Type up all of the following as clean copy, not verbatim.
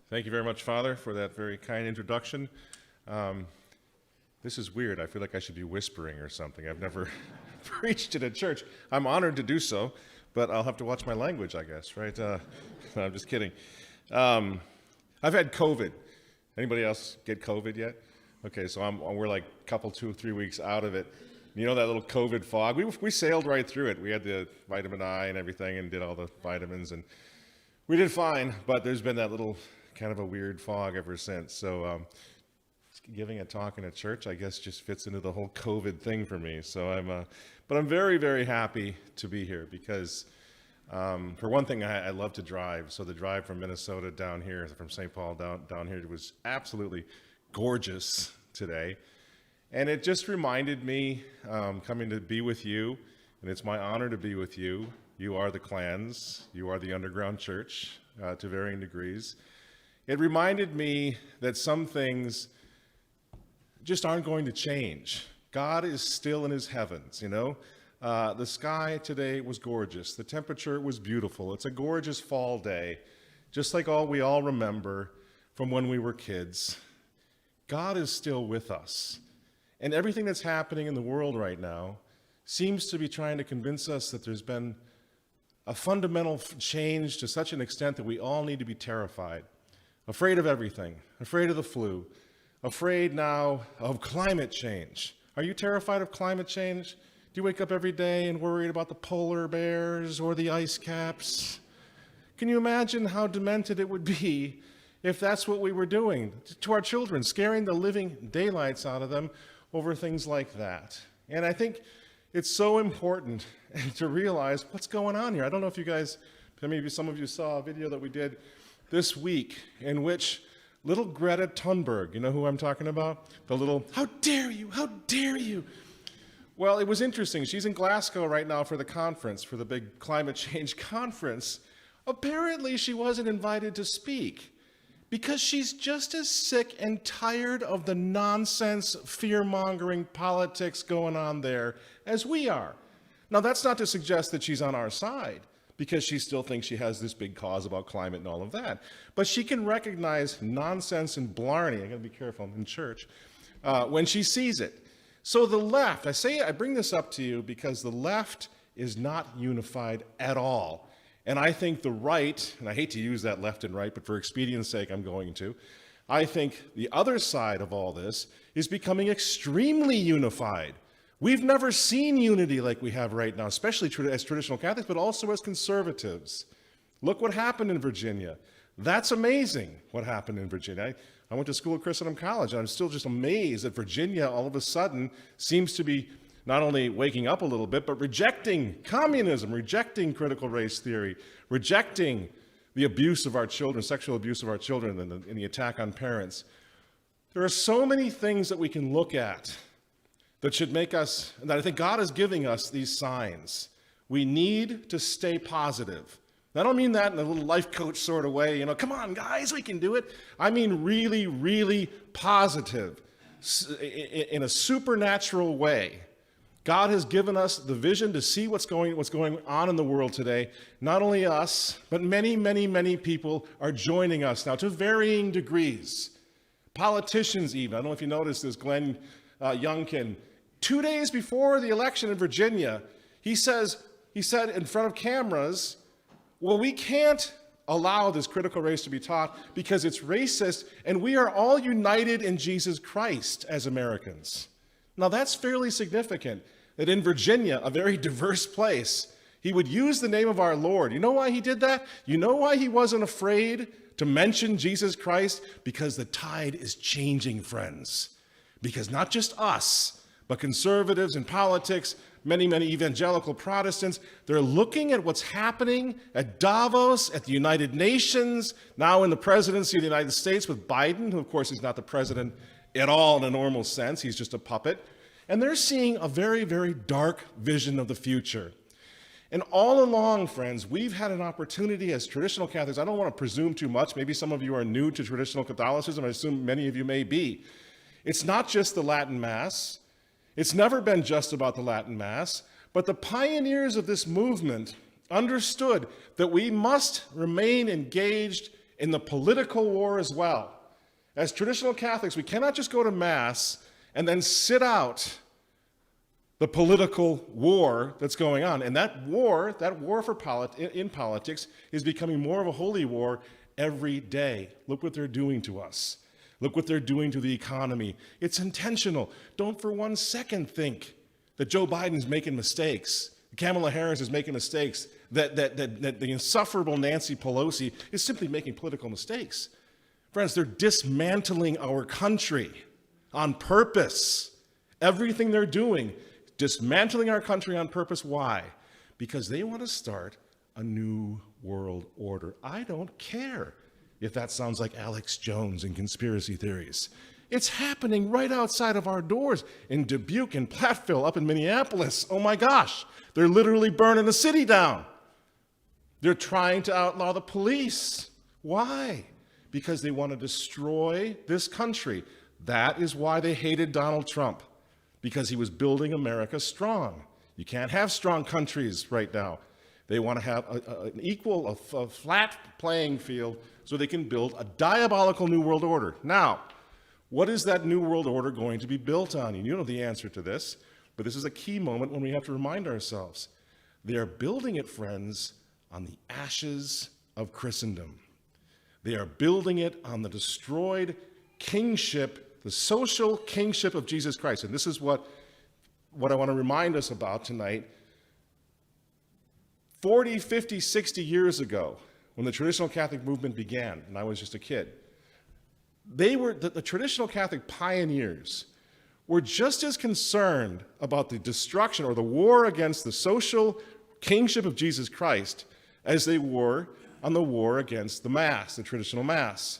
Thank you very much, Father, for that very kind introduction. This is weird. I feel like I should be whispering or something. I've never preached in a church. I'm honored to do so, but I'll have to watch my language, I guess, right? No, I'm just kidding. I've had COVID. Anybody else get COVID yet? Okay, so we're like a couple, 2-3 weeks out of it. You know that little COVID fog? We sailed right through it. We had the vitamin I and everything and did all the vitamins, and we did fine, but there's been that little kind of a weird fog ever since. So giving a talk in a church, I guess, just fits into the whole COVID thing for me. So but I'm very, very happy to be here because, for one thing, I love to drive. So the drive from Minnesota down here, from St. Paul down here, was absolutely gorgeous today. And it just reminded me, coming to be with you, and it's my honor to be with you. You are the clans. You are the underground church to varying degrees. It reminded me that some things just aren't going to change. God is still in his heavens, you know. The sky today was gorgeous. The temperature was beautiful. It's a gorgeous fall day, just like we all remember from when we were kids. God is still with us. And everything that's happening in the world right now seems to be trying to convince us that there's been a fundamental change to such an extent that we all need to be terrified. Afraid of everything, afraid of the flu, afraid now of climate change. Are you terrified of climate change? Do you wake up every day and worried about the polar bears or the ice caps? Can you imagine how demented it would be if that's what we were doing to our children, scaring the living daylights out of them over things like that? And I think it's so important to realize what's going on here. I don't know if you guys, maybe some of you saw a video that we did this week in which little Greta Thunberg, you know who I'm talking about? The little, how dare you, how dare you? Well, it was interesting. She's in Glasgow right now for the conference, for the big climate change conference. Apparently she wasn't invited to speak because she's just as sick and tired of the nonsense, fear-mongering politics going on there as we are. Now, that's not to suggest that she's on our side, because she still thinks she has this big cause about climate and all of that. But she can recognize nonsense and blarney, I gotta be careful in church, when she sees it. So the left, I bring this up to you because the left is not unified at all. And I think the right, and I hate to use that left and right, but for expedience sake, I'm going to. I think the other side of all this is becoming extremely unified. We've never seen unity like we have right now, especially as traditional Catholics, but also as conservatives. Look what happened in Virginia. That's amazing what happened in Virginia. I went to school at Christendom College, and I'm still just amazed that Virginia all of a sudden seems to be not only waking up a little bit, but rejecting communism, rejecting critical race theory, rejecting the abuse of our children, sexual abuse of our children, and the attack on parents. There are so many things that we can look at that should make us, that I think God is giving us these signs. We need to stay positive. I don't mean that in a little life coach sort of way, you know, come on guys, we can do it. I mean really, really positive, in a supernatural way. God has given us the vision to see what's going on in the world today. Not only us, but many, many, many people are joining us now to varying degrees. Politicians even. I don't know if you noticed this, Glenn Youngkin, 2 days before the election in Virginia, he said in front of cameras, well, we can't allow this critical race to be taught because it's racist, and we are all united in Jesus Christ as Americans. Now, that's fairly significant, that in Virginia, a very diverse place, he would use the name of our Lord. You know why he did that? You know why he wasn't afraid to mention Jesus Christ? Because the tide is changing, friends. Because not just us, but conservatives in politics, many, many evangelical Protestants, they're looking at what's happening at Davos, at the United Nations, now in the presidency of the United States with Biden, who of course is not the president at all in a normal sense, he's just a puppet. And they're seeing a very, very dark vision of the future. And all along, friends, we've had an opportunity as traditional Catholics. I don't want to presume too much. Maybe some of you are new to traditional Catholicism. I assume many of you may be. It's not just the Latin Mass. It's never been just about the Latin Mass, but the pioneers of this movement understood that we must remain engaged in the political war as well. As traditional Catholics, we cannot just go to Mass and then sit out the political war that's going on. And that war in politics is becoming more of a holy war every day. Look what they're doing to us. Look what they're doing to the economy. It's intentional. Don't for 1 second think that Joe Biden's making mistakes, Kamala Harris is making mistakes, that the insufferable Nancy Pelosi is simply making political mistakes. Friends, they're dismantling our country on purpose. Everything they're doing, dismantling our country on purpose. Why? Because they want to start a new world order. I don't care if that sounds like Alex Jones and conspiracy theories. It's happening right outside of our doors in Dubuque and Platteville, up in Minneapolis. Oh my gosh, they're literally burning the city down. They're trying to outlaw the police. Why? Because they want to destroy this country. That is why they hated Donald Trump, because he was building America strong. You can't have strong countries right now. They want to have an equal, a flat playing field so they can build a diabolical new world order. Now, what is that new world order going to be built on? And you know the answer to this, but this is a key moment when we have to remind ourselves. They are building it, friends, on the ashes of Christendom. They are building it on the destroyed kingship, the social kingship of Jesus Christ. And this is what I want to remind us about tonight. 40, 50, 60 years ago, when the traditional Catholic movement began, and I was just a kid, the traditional Catholic pioneers were just as concerned about the destruction or the war against the social kingship of Jesus Christ as they were on the war against the Mass, the traditional Mass,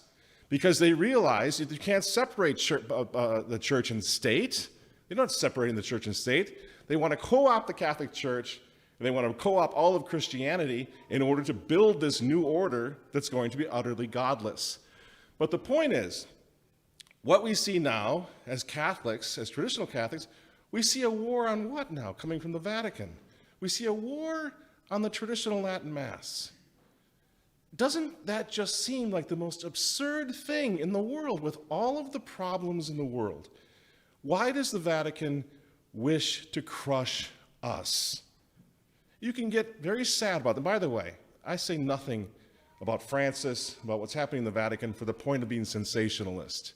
because they realized that you can't separate the church and state. They're not separating the church and state. They want to co-opt the Catholic Church, and they want to co-opt all of Christianity in order to build this new order that's going to be utterly godless. But the point is, what we see now as Catholics, as traditional Catholics, we see a war on what now coming from the Vatican? We see a war on the traditional Latin Mass. Doesn't that just seem like the most absurd thing in the world with all of the problems in the world? Why does the Vatican wish to crush us? You can get very sad about them. By the way, I say nothing about Francis, about what's happening in the Vatican for the point of being sensationalist.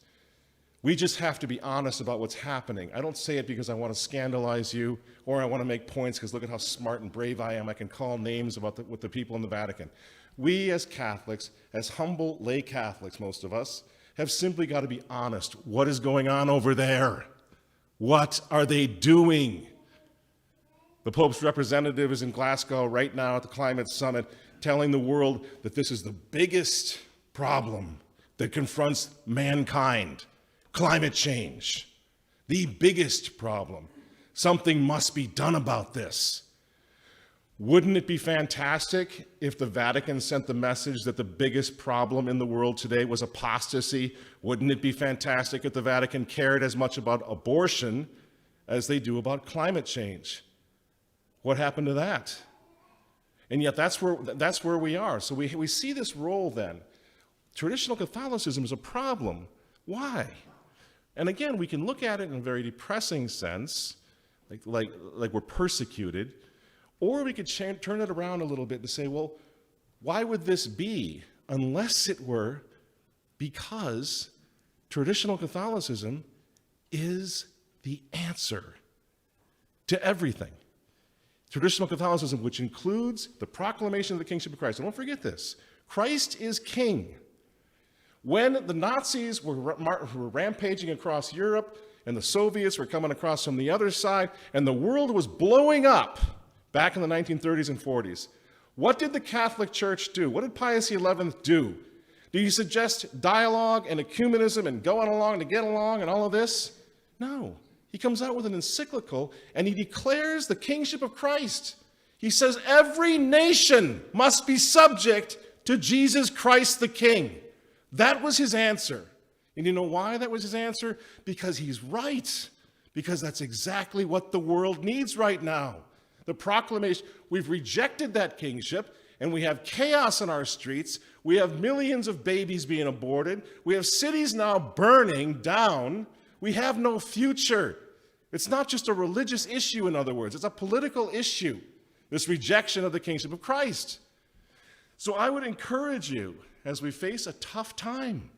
We just have to be honest about what's happening. I don't say it because I want to scandalize you or I want to make points because look at how smart and brave I am. I can call names with the people in the Vatican. We as Catholics, as humble lay Catholics, most of us, have simply got to be honest. What is going on over there? What are they doing? The Pope's representative is in Glasgow right now at the Climate Summit telling the world that this is the biggest problem that confronts mankind. Climate change. The biggest problem. Something must be done about this. Wouldn't it be fantastic if the Vatican sent the message that the biggest problem in the world today was apostasy? Wouldn't it be fantastic if the Vatican cared as much about abortion as they do about climate change? What happened to that? And yet that's where we are. So we see this role then. Traditional Catholicism is a problem. Why? And again, we can look at it in a very depressing sense, like we're persecuted, or we could turn it around a little bit to say, well, why would this be unless it were because traditional Catholicism is the answer to everything. Traditional Catholicism, which includes the proclamation of the Kingship of Christ. And don't forget this, Christ is king. When the Nazis were rampaging across Europe and the Soviets were coming across from the other side and the world was blowing up back in the 1930s and 40s, what did the Catholic Church do? What did Pius XI do? Do you suggest dialogue and ecumenism and going along to get along and all of this? No. He comes out with an encyclical and he declares the kingship of Christ. He says every nation must be subject to Jesus Christ the King. That was his answer. And you know why that was his answer? Because he's right. Because that's exactly what the world needs right now. The proclamation, we've rejected that kingship, and we have chaos in our streets. We have millions of babies being aborted. We have cities now burning down. We have no future. It's not just a religious issue, in other words. It's a political issue, this rejection of the kingship of Christ. So I would encourage you, as we face a tough time,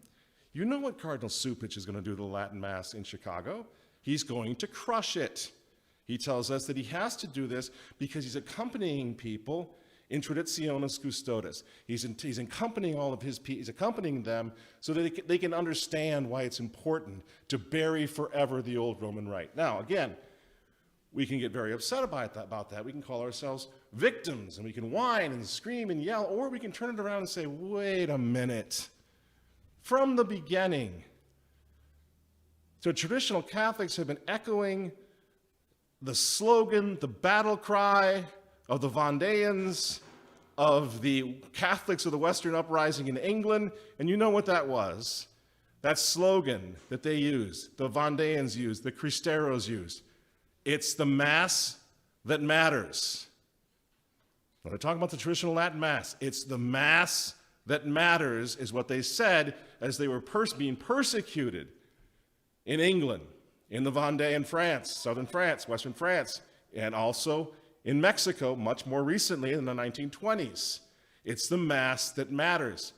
you know what Cardinal Cupich is going to do to the Latin Mass in Chicago? He's going to crush it. He tells us that he has to do this because he's accompanying people in Traditionis Custodes. He's accompanying all of his people, he's accompanying them so that they can understand why it's important to bury forever the old Roman rite. Now, again, we can get very upset about that. We can call ourselves victims, and we can whine and scream and yell, or we can turn it around and say, wait a minute. From the beginning, the traditional Catholics have been echoing the slogan, the battle cry of the Vendéans, of the Catholics of the Western Uprising in England, and you know what that was. That slogan that they used, the Vendéans used, the Cristeros used. It's the Mass that matters. When I talk about the traditional Latin Mass, it's the Mass that matters, is what they said as they were being persecuted in England, in the Vendée in France, southern France, western France, and also in Mexico much more recently in the 1920s. It's the Mass that matters.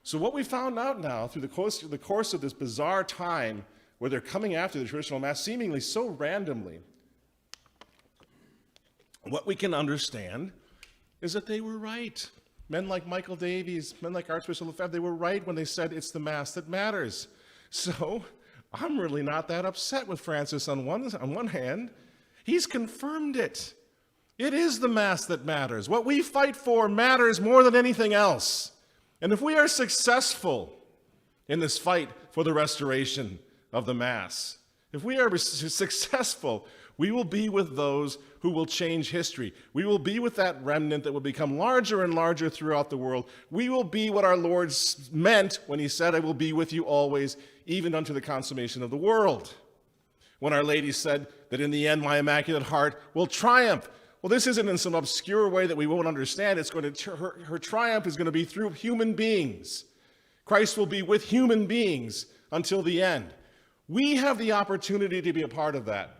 So what we found out now through the course of this bizarre time where they're coming after the traditional Mass seemingly so randomly, what we can understand is that they were right. Men like Michael Davies, men like Archbishop Lefebvre, they were right when they said it's the Mass that matters. So I'm really not that upset with Francis on one hand. He's confirmed it. It is the Mass that matters. What we fight for matters more than anything else. And if we are successful in this fight for the restoration of the Mass, if we are successful, we will be with those who will change history. We will be with that remnant that will become larger and larger throughout the world. We will be what our Lord meant when he said, I will be with you always, even unto the consummation of the world. When Our Lady said that in the end, my Immaculate Heart will triumph. Well, this isn't in some obscure way that we won't understand. Her triumph is going to be through human beings. Christ will be with human beings until the end. We have the opportunity to be a part of that.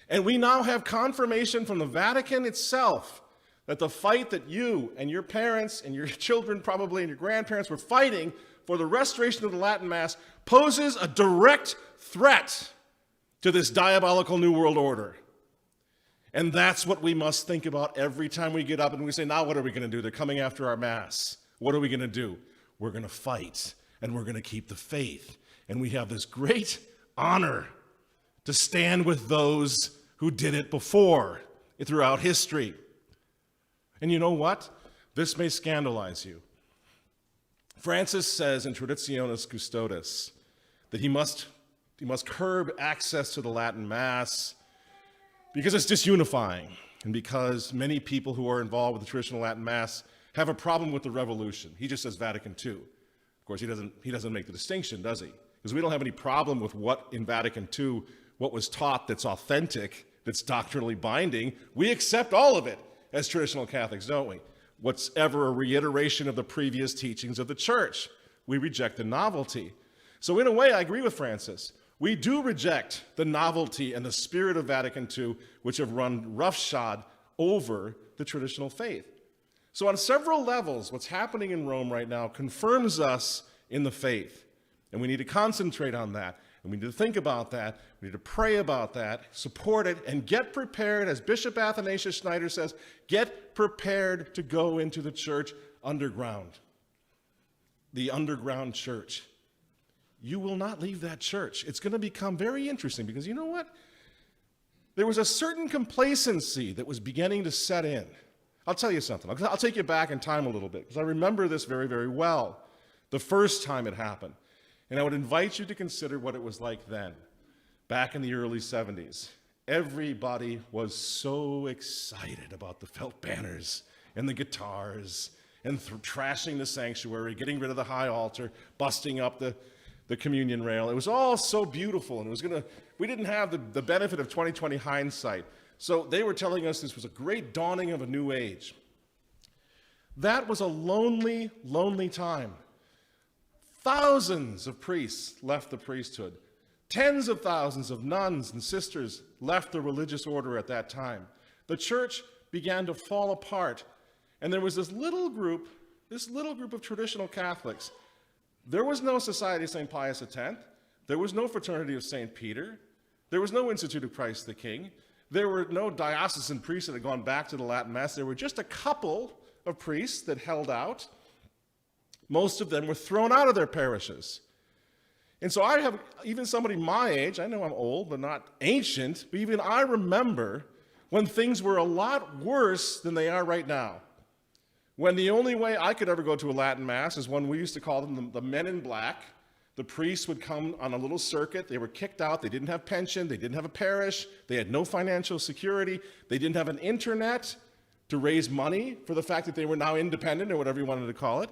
And we now have confirmation from the Vatican itself that the fight that you and your parents and your children probably and your grandparents were fighting for the restoration of the Latin Mass poses a direct threat to this diabolical New World Order. And that's what we must think about every time we get up and we say, now what are we going to do? They're coming after our Mass. What are we going to do? We're going to fight, and we're going to keep the faith. And we have this great honor to stand with those who did it before throughout history. And you know what? This may scandalize you. Francis says in Traditionis Custodes that he must curb access to the Latin Mass because it's disunifying, and because many people who are involved with the traditional Latin Mass have a problem with the revolution. He just says Vatican II. Of course, he doesn't make the distinction, does he? Because we don't have any problem with what in Vatican II, what was taught that's authentic, that's doctrinally binding. We accept all of it as traditional Catholics, don't we? What's ever a reiteration of the previous teachings of the Church. We reject the novelty. So in a way, I agree with Francis. We do reject the novelty and the spirit of Vatican II, which have run roughshod over the traditional faith. So on several levels, what's happening in Rome right now confirms us in the faith. And we need to concentrate on that. And we need to think about that. We need to pray about that, support it, and get prepared, as Bishop Athanasius Schneider says, get prepared to go into the church underground. The underground church. You will not leave that church. It's going to become very interesting because you know what? There was a certain complacency that was beginning to set in. I'll tell you something. I'll take you back in time a little bit because I remember this very, very well. The first time it happened. And I would invite you to consider what it was like then, back in the early 70s. Everybody was so excited about the felt banners and the guitars and trashing the sanctuary, getting rid of the high altar, busting up the communion rail. It was all so beautiful, and we didn't have the benefit of 20/20 hindsight. So they were telling us this was a great dawning of a new age. That was a lonely, lonely time. Thousands of priests left the priesthood. Tens of thousands of nuns and sisters left the religious order at that time. The church began to fall apart, and there was this little group of traditional Catholics. There was no Society of St. Pius X. There was no Fraternity of St. Peter. There was no Institute of Christ the King. There were no diocesan priests that had gone back to the Latin Mass. There were just a couple of priests that held out. Most of them were thrown out of their parishes. And so I have even somebody my age, I know I'm old, but not ancient, but even I remember when things were a lot worse than they are right now. When the only way I could ever go to a Latin Mass is when we used to call them the men in black. The priests would come on a little circuit. They were kicked out. They didn't have pension. They didn't have a parish. They had no financial security. They didn't have an internet to raise money for the fact that they were now independent, or whatever you wanted to call it.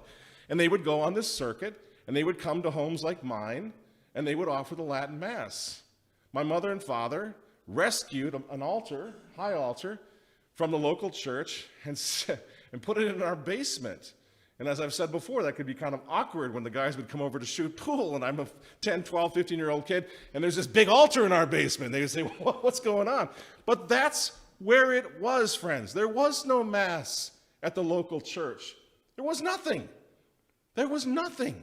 And they would go on this circuit, and they would come to homes like mine, and they would offer the Latin Mass. My mother and father rescued an altar, high altar, from the local church and put it in our basement. And as I've said before, that could be kind of awkward when the guys would come over to shoot pool, and I'm a 10, 12, 15-year-old kid, and there's this big altar in our basement. They would say, well, what's going on? But that's where it was, friends. There was no Mass at the local church. There was nothing. There was nothing.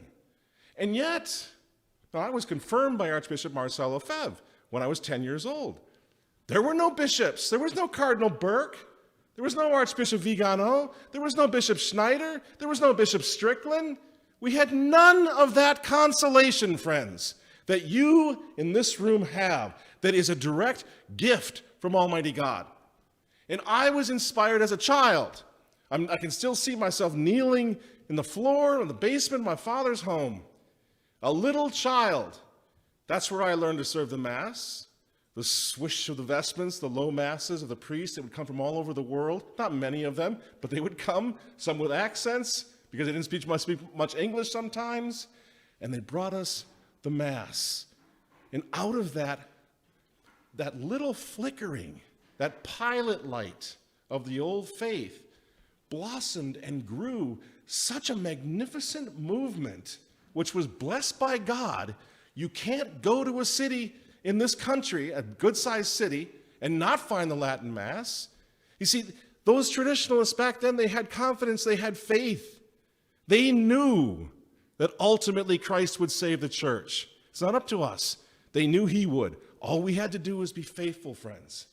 And yet, I was confirmed by Archbishop Marcel Lefebvre when I was 10 years old. There were no bishops. There was no Cardinal Burke. There was no Archbishop Vigano. There was no Bishop Schneider. There was no Bishop Strickland. We had none of that consolation, friends, that you in this room have, that is a direct gift from Almighty God. And I was inspired as a child. I can still see myself kneeling in the floor in the basement of my father's home. A little child. That's where I learned to serve the Mass. The swish of the vestments, the low masses of the priests that would come from all over the world. Not many of them, but they would come, some with accents, because they didn't speak much English sometimes. And they brought us the Mass. And out of that little flickering, that pilot light of the old faith, blossomed and grew such a magnificent movement, which was blessed by God. You can't go to a city in this country, a good-sized city, and not find the Latin Mass. You see, those traditionalists back then, they had confidence, they had faith. They knew that ultimately Christ would save the church. It's not up to us. They knew he would. All we had to do was be faithful, friends.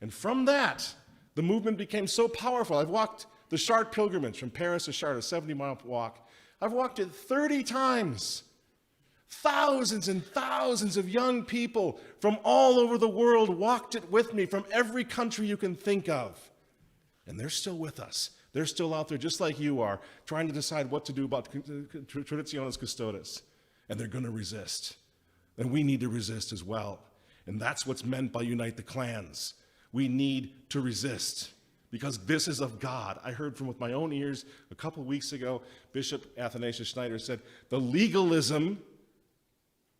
And from that, the movement became so powerful. I've walked the Chartres pilgrimage from Paris to Chartres, a 70-mile walk. I've walked it 30 times. Thousands and thousands of young people from all over the world walked it with me, from every country you can think of. And they're still with us. They're still out there just like you are, trying to decide what to do about Traditionis Custodes. And they're going to resist. And we need to resist as well. And that's what's meant by unite the clans. We need to resist, because this is of God. I heard from with my own ears a couple weeks ago, Bishop Athanasius Schneider said, the legalism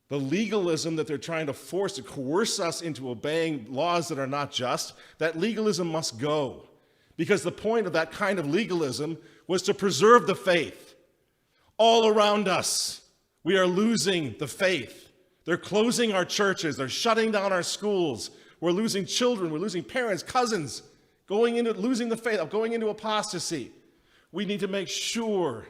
that they're trying to force, to coerce us into obeying laws that are not just, that legalism must go. Because the point of that kind of legalism was to preserve the faith. All around us, we are losing the faith. They're closing our churches. They're shutting down our schools. We're losing children. We're losing parents, cousins, losing the faith, going into apostasy. We need to make sure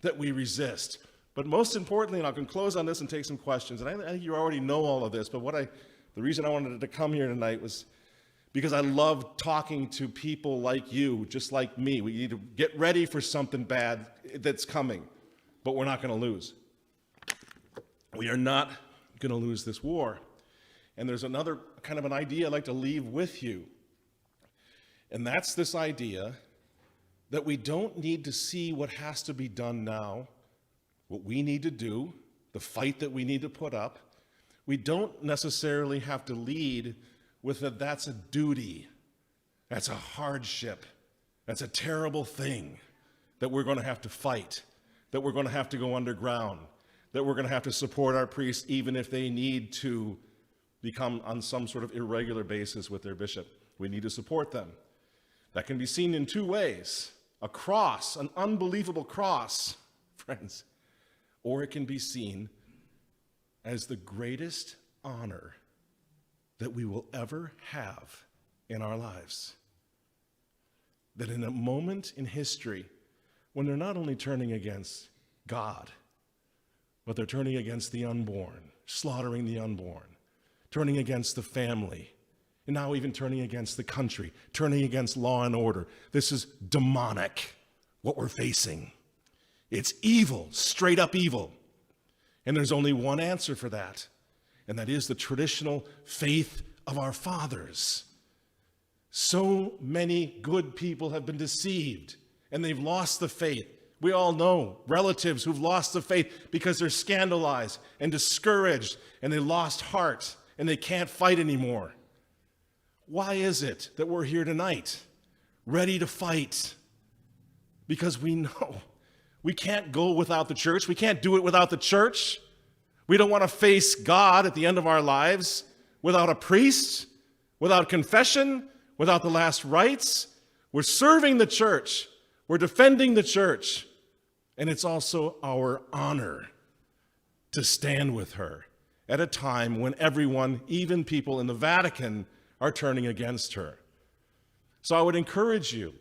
that we resist. But most importantly, and I can close on this and take some questions, and I think you already know all of this, but the reason I wanted to come here tonight was because I love talking to people like you, just like me. We need to get ready for something bad that's coming, but we're not going to lose. We are not going to lose this war. And there's another kind of an idea I'd like to leave with you, and that's this idea that we don't need to see what has to be done now, what we need to do, the fight that we need to put up. We don't necessarily have to lead with that's a duty, that's a hardship, that's a terrible thing that we're going to have to fight, that we're going to have to go underground, that we're going to have to support our priests even if they need to become on some sort of irregular basis with their bishop. We need to support them. That can be seen in two ways. a cross, an unbelievable cross, friends, or it can be seen as the greatest honor that we will ever have in our lives. That in a moment in history when they're not only turning against God, but they're turning against the unborn, slaughtering the unborn, turning against the family, and now even turning against the country, turning against law and order. This is demonic, what we're facing. It's evil, straight up evil. And there's only one answer for that, and that is the traditional faith of our fathers. So many good people have been deceived, and they've lost the faith. We all know relatives who've lost the faith because they're scandalized and discouraged, and they lost heart, and they can't fight anymore. Why is it that we're here tonight, ready to fight? Because we know we can't go without the church. We can't do it without the church. We don't want to face God at the end of our lives without a priest, without confession, without the last rites. We're serving the church. We're defending the church. And it's also our honor to stand with her at a time when everyone, even people in the Vatican, are turning against her. So I would encourage you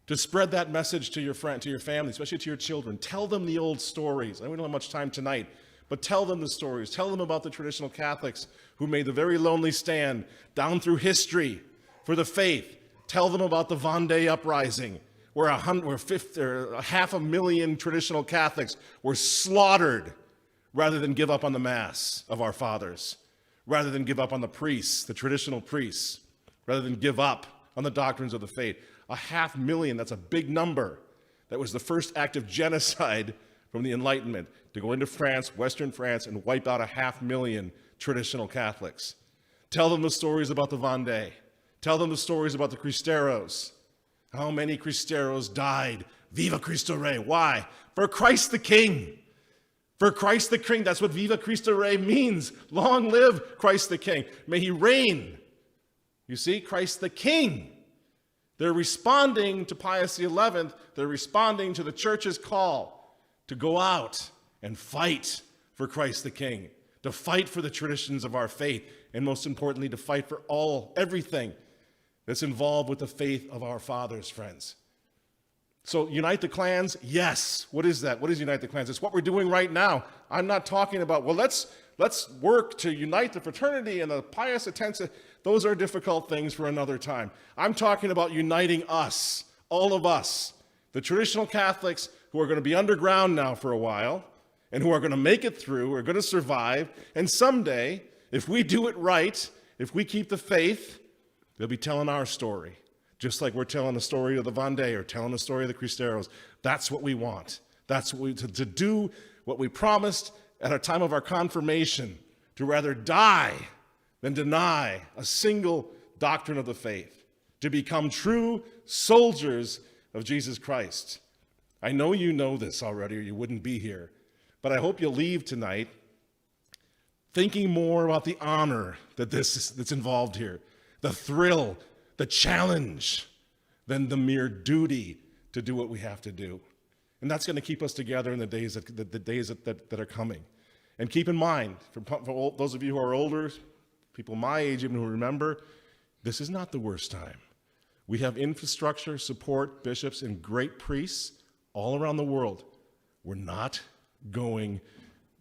to spread that message to your friend, to your family, especially to your children. Tell them the old stories. We don't have much time tonight, but tell them the stories. Tell them about the traditional Catholics who made the very lonely stand down through history for the faith. Tell them about the Vendée uprising, where 500,000 traditional Catholics were slaughtered rather than give up on the Mass of our fathers, rather than give up on the priests, the traditional priests, rather than give up on the doctrines of the faith. 500,000, that's a big number. That was the first act of genocide from the Enlightenment, to go into France, Western France, and wipe out 500,000 traditional Catholics. Tell them the stories about the Vendée. Tell them the stories about the Cristeros. How many Cristeros died? Viva Cristo Rey. Why? For Christ the King. For Christ the King. That's what Viva Cristo Rey means. Long live Christ the King. May he reign. You see, Christ the King. They're responding to Pius XI. They're responding to the church's call to go out and fight for Christ the King, to fight for the traditions of our faith, and most importantly, to fight for everything that's involved with the faith of our fathers, friends. So unite the clans, yes. What is that? What is unite the clans? It's what we're doing right now. I'm not talking about, well, let's work to unite the fraternity and the Pius X. Those are difficult things for another time. I'm talking about uniting us, all of us, the traditional Catholics who are going to be underground now for a while and who are going to make it through, who are going to survive. And someday, if we do it right, if we keep the faith, they'll be telling our story, just like we're telling the story of the Vendée or telling the story of the Cristeros. That's what we want. That's what to do what we promised at our time of our confirmation, to rather die than deny a single doctrine of the faith, to become true soldiers of Jesus Christ. I know you know this already or you wouldn't be here, but I hope you'll leave tonight thinking more about the honor that's involved here, the thrill, the challenge, than the mere duty to do what we have to do. And that's going to keep us together in the days that are coming. And keep in mind, for those of you who are older, people my age even who remember, this is not the worst time. We have infrastructure, support, bishops, and great priests all around the world. We're not going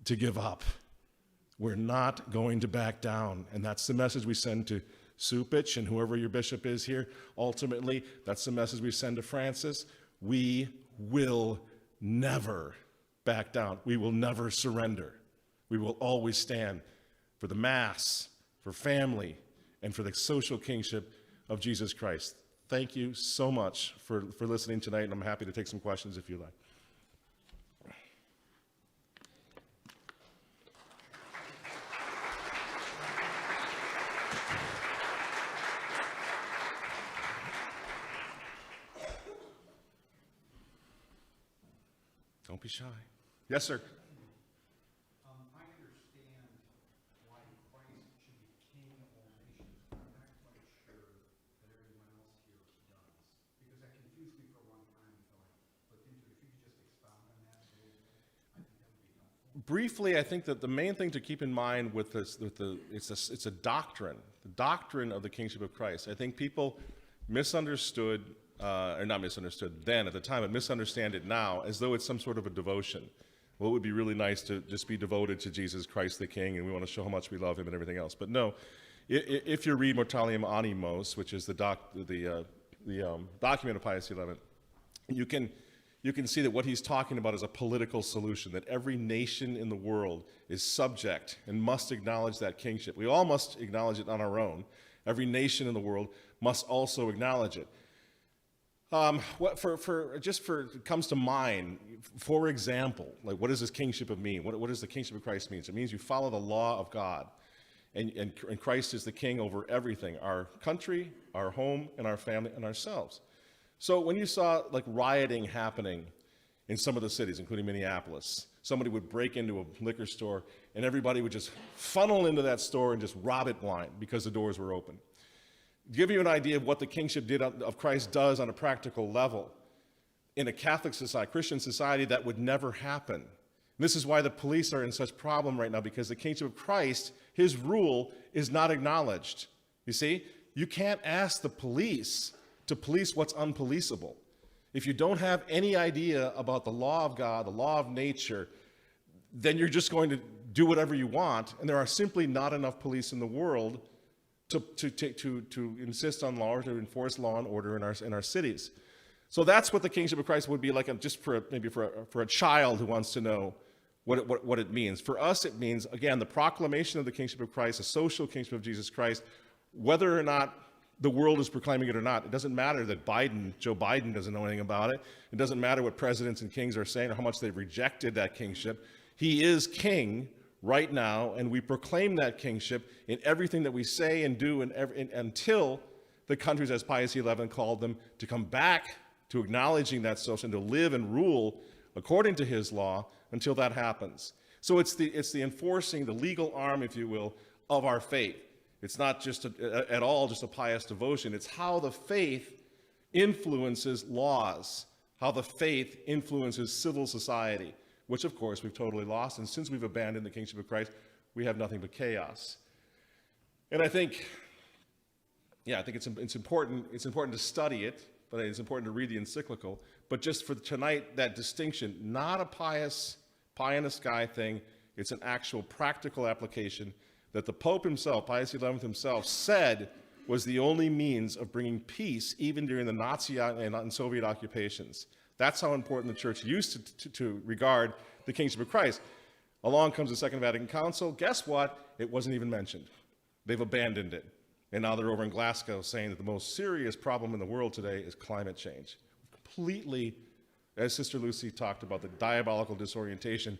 to give up. We're not going to back down. And that's the message we send to Supich and whoever your bishop is here. Ultimately, that's the message we send to Francis. We will never back down. We will never surrender. We will always stand for the Mass, for family, and for the social kingship of Jesus Christ. Thank you so much for listening tonight, and I'm happy to take some questions if you like. Don't be shy. Yes, sir. I understand why Christ should be king of all nations, but I'm not quite sure that everyone else here does, because that confused me for a briefly, I think that the main thing to keep in mind with this, it's a doctrine, the doctrine of the kingship of Christ. I think people misunderstood, or not misunderstood then at the time, but misunderstand it now as though it's some sort of a devotion. Well, it would be really nice to just be devoted to Jesus Christ the King, and we want to show how much we love him and everything else. But no, if you read Mortalium Animos, which is the document of Pius XI, you can see that what he's talking about is a political solution, that every nation in the world is subject and must acknowledge that kingship. We all must acknowledge it on our own. Every nation in the world must also acknowledge it. It comes to mind, for example, like what does this kingship mean? What does the kingship of Christ mean? It means you follow the law of God, and Christ is the king over everything, our country, our home, and our family, and ourselves. So when you saw like rioting happening in some of the cities, including Minneapolis, somebody would break into a liquor store and everybody would just funnel into that store and just rob it blind because the doors were open. To give you an idea of what the kingship of Christ does on a practical level, in a Catholic society, Christian society, that would never happen. And this is why the police are in such problem right now, because the kingship of Christ, his rule, is not acknowledged. You see, you can't ask the police to police what's unpoliceable. If you don't have any idea about the law of God, the law of nature, then you're just going to do whatever you want, and there are simply not enough police in the world to insist on law or to enforce law and order in our cities. So that's what the kingship of Christ would be like, just for a child who wants to know what it means. For us, it means, again, the proclamation of the kingship of Christ, the social kingship of Jesus Christ, whether or not the world is proclaiming it or not. It doesn't matter that Joe Biden doesn't know anything about it. It doesn't matter what presidents and kings are saying or how much they've rejected that kingship. He is king right now, and we proclaim that kingship in everything that we say and do until the countries, as Pius XI called them, to come back to acknowledging that social and to live and rule according to his law until that happens. So it's the enforcing, the legal arm, if you will, of our faith. It's not just at all just a pious devotion. It's how the faith influences laws, how the faith influences civil society, which of course we've totally lost. And since we've abandoned the kingship of Christ, we have nothing but chaos. And I think it's important to study it, but it's important to read the encyclical. But just for tonight, that distinction, not a pious, pie in the sky thing. It's an actual practical application that the Pope himself, Pius XI himself, said was the only means of bringing peace even during the Nazi and Soviet occupations. That's how important the church used to regard the kingship of Christ. Along comes the Second Vatican Council. Guess what? It wasn't even mentioned. They've abandoned it. And now they're over in Glasgow saying that the most serious problem in the world today is climate change. Completely, as Sister Lucy talked about, the diabolical disorientation.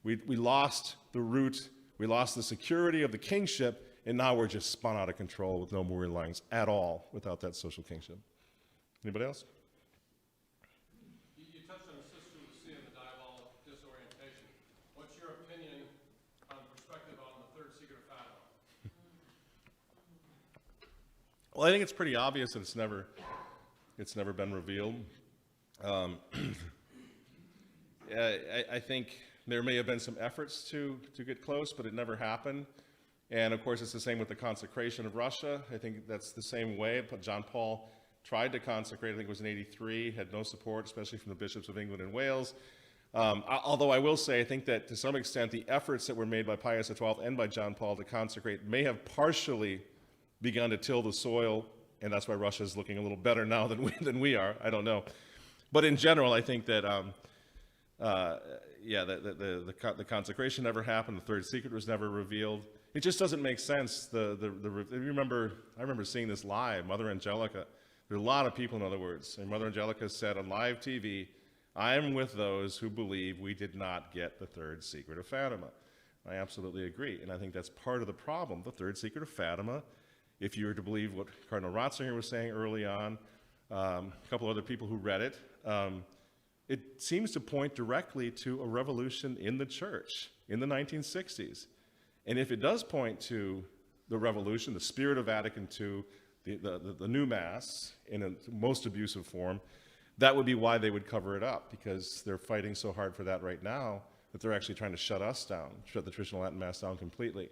We lost the root. We lost the security of the kingship, and now we're just spun out of control with no moral lines at all without that social kingship. Anybody else? You touched on Sister Lucia and the diabolical disorientation. What's your opinion on perspective on the third secret of Fatima? Well, I think it's pretty obvious that it's never been revealed. I think there may have been some efforts to get close, but it never happened. And of course, it's the same with the consecration of Russia. I think that's the same way. But John Paul tried to consecrate, I think it was in '83, had no support, especially from the bishops of England and Wales. Although I will say, I think that to some extent, the efforts that were made by Pius XII and by John Paul to consecrate may have partially begun to till the soil, and that's why Russia is looking a little better now than we are. I don't know. But in general, I think that the consecration never happened. The third secret was never revealed. It just doesn't make sense. I remember seeing this live. Mother Angelica. There are a lot of people, in other words. And Mother Angelica said on live TV, "I am with those who believe we did not get the third secret of Fatima." I absolutely agree, and I think that's part of the problem. The third secret of Fatima, if you were to believe what Cardinal Ratzinger was saying early on, a couple other people who read it, it seems to point directly to a revolution in the church in the 1960s. And if it does point to the revolution, the spirit of Vatican II, the new Mass in a most abusive form, that would be why they would cover it up, because they're fighting so hard for that right now that they're actually trying to shut us down, shut the traditional Latin Mass down completely.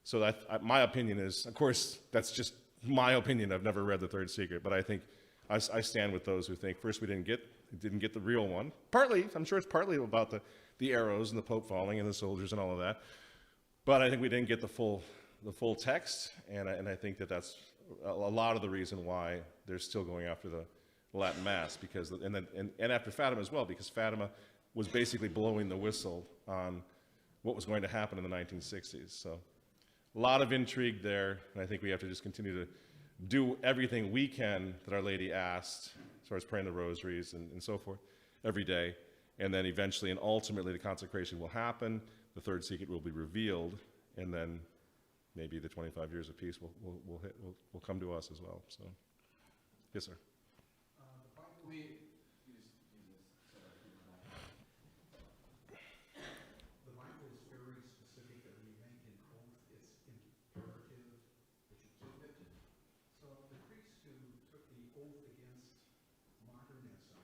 So my opinion is, of course, that's just my opinion. I've never read the Third Secret, but I think I stand with those who think, first, we didn't get the real one. Partly, I'm sure it's partly about the arrows and the Pope falling and the soldiers and all of that. But I think we didn't get the full text, and I think that's a lot of the reason why they're still going after the Latin Mass, because and after Fatima as well, because Fatima was basically blowing the whistle on what was going to happen in the 1960s. So a lot of intrigue there, and I think we have to just continue to do everything we can that Our Lady asked, as far as praying the rosaries and so forth, every day. And then eventually and ultimately the consecration will happen, the Third Secret will be revealed, and then maybe the 25 years of peace will come to us as well. So, yes, sir. The Bible is very specific that when you make an oath, it's imperative that you keep it. So the priests who took the oath against modernism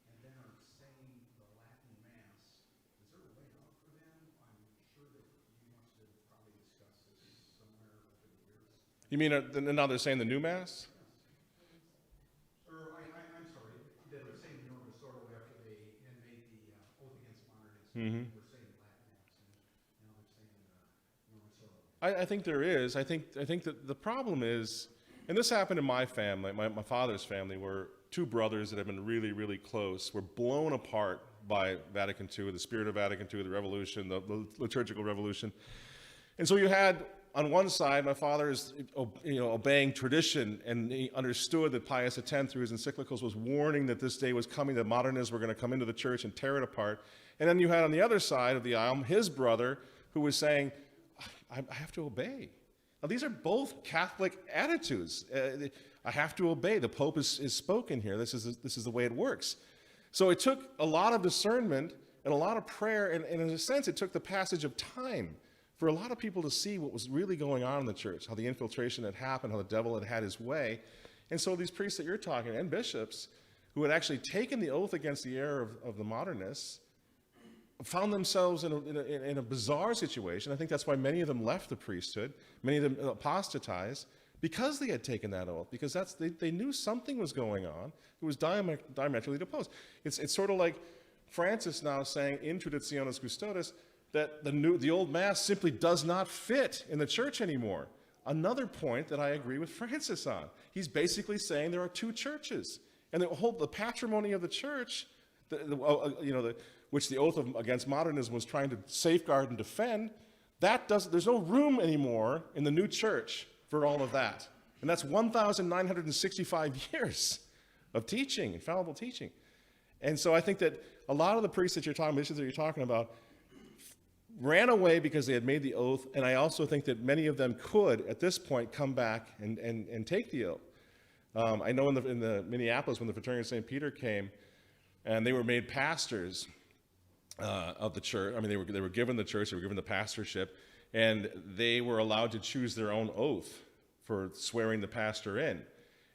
and then are saying the Latin Mass, is there a way out for them? I'm sure that you must have probably discussed this somewhere over the years. You mean now they're saying the new Mass? I'm sorry, that are saying the Norma Sordo after they then made the oath against modernism. Mm-hmm. Were saying Latin Mass, and now they're saying Norma Sordo. I think there is. I think that the problem is, and this happened in my family, my father's family, where two brothers that had been really, really close were blown apart by Vatican II, the spirit of Vatican II, the revolution, the liturgical revolution. And so you had, on one side, my father is obeying tradition, and he understood that Pius X, through his encyclicals, was warning that this day was coming, that modernists were going to come into the church and tear it apart. And then you had on the other side of the aisle his brother, who was saying, I have to obey. Now, these are both Catholic attitudes. I have to obey. The Pope is spoken here. This is the way it works. So it took a lot of discernment and a lot of prayer, and in a sense, it took the passage of time for a lot of people to see what was really going on in the church, how the infiltration had happened, how the devil had had his way. And so these priests that you're talking, and bishops, who had actually taken the oath against the error of the modernists, found themselves in a bizarre situation. I think that's why many of them left the priesthood, many of them apostatized, because they had taken that oath, because they knew something was going on. It was diametrically opposed. It's sort of like Francis now saying in Traditionis Custodes that the old Mass simply does not fit in the church anymore. Another point that I agree with Francis on. He's basically saying there are two churches, and the patrimony of the church, which the oath against modernism was trying to safeguard and defend, there's no room anymore in the new church for all of that. And that's 1,965 years of teaching, infallible teaching. And so I think that a lot of the priests that you're talking, bishops that you're talking about, ran away because they had made the oath, and I also think that many of them could, at this point, come back and take the oath. I know in the Minneapolis, when the Fraternity of St. Peter came, and they were made pastors of the church. I mean, they were given the church, they were given the pastorship, and they were allowed to choose their own oath for swearing the pastor in.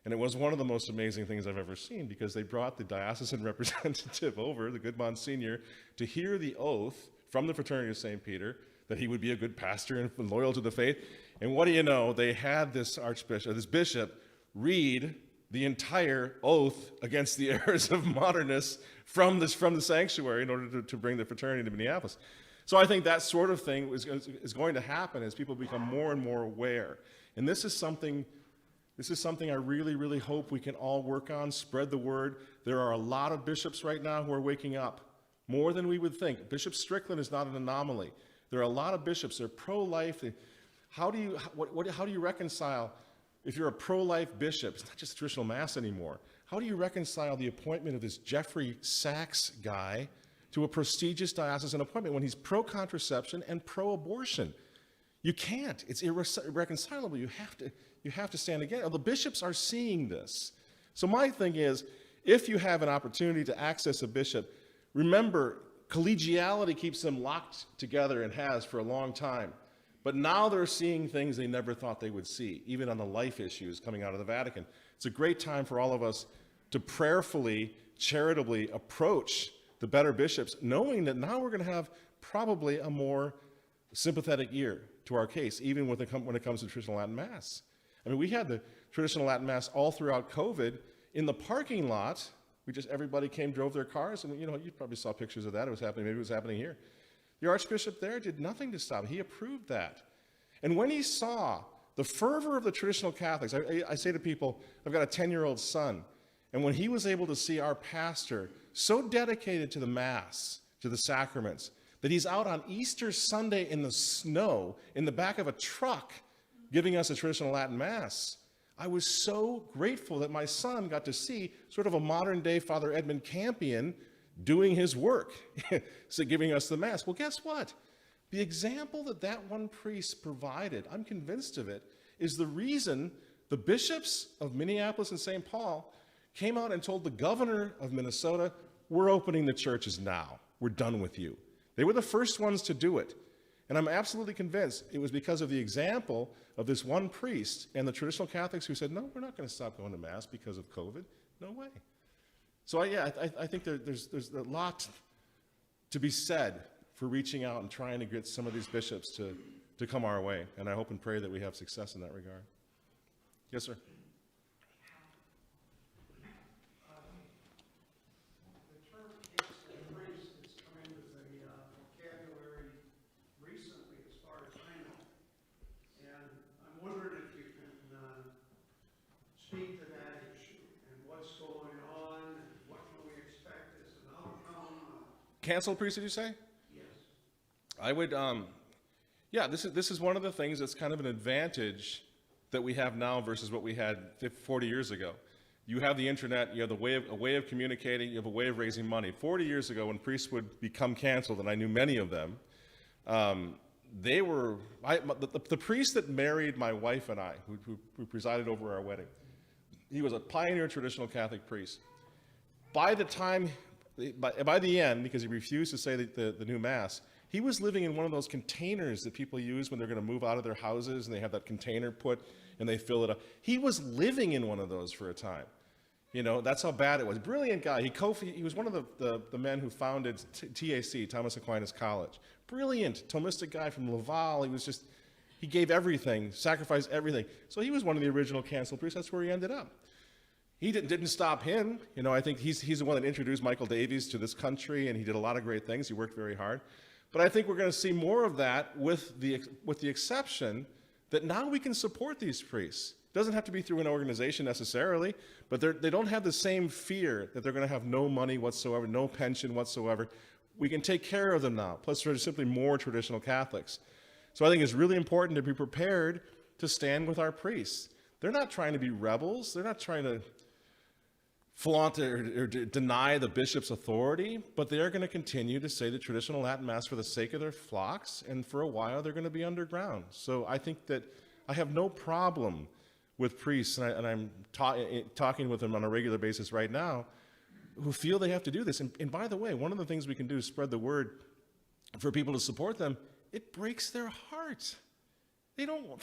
And it was one of the most amazing things I've ever seen, because they brought the diocesan representative over, the good Monsignor, to hear the oath from the Fraternity of St. Peter that he would be a good pastor and loyal to the faith. And what do you know? They had this bishop, read the entire oath against the errors of modernists from the sanctuary in order to bring the fraternity to Minneapolis. So I think that sort of thing is going to happen as people become more and more aware. And this is something I really, really hope we can all work on, spread the word. There are a lot of bishops right now who are waking up, more than we would think. Bishop Strickland is not an anomaly. There are a lot of bishops. They're pro-life. How do you reconcile, if you're a pro-life bishop, it's not just a traditional Mass anymore, how do you reconcile the appointment of this Jeffrey Sachs guy to a prestigious diocesan appointment when he's pro-contraception and pro-abortion? You can't. It's irreconcilable. You have to stand against it. The bishops are seeing this. So my thing is, if you have an opportunity to access a bishop, remember, collegiality keeps them locked together and has for a long time. But now they're seeing things they never thought they would see, even on the life issues coming out of the Vatican. It's a great time for all of us to prayerfully, charitably approach the better bishops, knowing that now we're going to have probably a more sympathetic ear to our case, even when it comes to traditional Latin Mass. I mean, we had the traditional Latin Mass all throughout COVID in the parking lot. Everybody came, drove their cars, and you probably saw pictures of that. It was happening, maybe it was happening here. The Archbishop there did nothing to stop it. He approved that. And when he saw the fervor of the traditional Catholics, I say to people, I've got a 10-year-old son, and when he was able to see our pastor so dedicated to the Mass, to the sacraments, that he's out on Easter Sunday in the snow in the back of a truck giving us a traditional Latin Mass, I was so grateful that my son got to see sort of a modern-day Father Edmund Campion doing his work, so giving us the Mass. Well, guess what? The example that one priest provided, I'm convinced of it, is the reason the bishops of Minneapolis and St. Paul came out and told the governor of Minnesota, we're opening the churches now. We're done with you. They were the first ones to do it. And I'm absolutely convinced it was because of the example of this one priest and the traditional Catholics who said, no, we're not going to stop going to Mass because of COVID. No way. So I think there's a lot to be said for reaching out and trying to get some of these bishops to come our way. And I hope and pray that we have success in that regard. Yes, sir. Speak to that issue and what's going on and what can we expect as an outcome. Cancel priest, did you say? Yes. I would, this is one of the things that's kind of an advantage that we have now versus what we had 40 years ago. You have the internet, you have a way of communicating, you have a way of raising money. 40 years ago, when priests would become canceled, and I knew many of them, the priest that married my wife and I, who presided over our wedding, he was a pioneer traditional Catholic priest. By the end, because he refused to say the new Mass, he was living in one of those containers that people use when they're going to move out of their houses, and they have that container put, and they fill it up. He was living in one of those for a time. That's how bad it was. Brilliant guy. He was one of the men who founded TAC, Thomas Aquinas College. Brilliant, Thomistic guy from Laval. He gave everything, sacrificed everything. So he was one of the original canceled priests. That's where he ended up. He didn't stop him. I think he's the one that introduced Michael Davies to this country, and he did a lot of great things. He worked very hard. But I think we're going to see more of that with the exception that now we can support these priests. It doesn't have to be through an organization necessarily, but they don't have the same fear that they're going to have no money whatsoever, no pension whatsoever. We can take care of them now. Plus, they're simply more traditional Catholics. So I think it's really important to be prepared to stand with our priests. They're not trying to be rebels. They're not trying to flaunt or deny the bishop's authority, but they are going to continue to say the traditional Latin Mass for the sake of their flocks, and for a while they're going to be underground. So I think that I have no problem with priests, and I'm talking with them on a regular basis right now, who feel they have to do this. And by the way, one of the things we can do is spread the word for people to support them. It breaks their heart. They don't want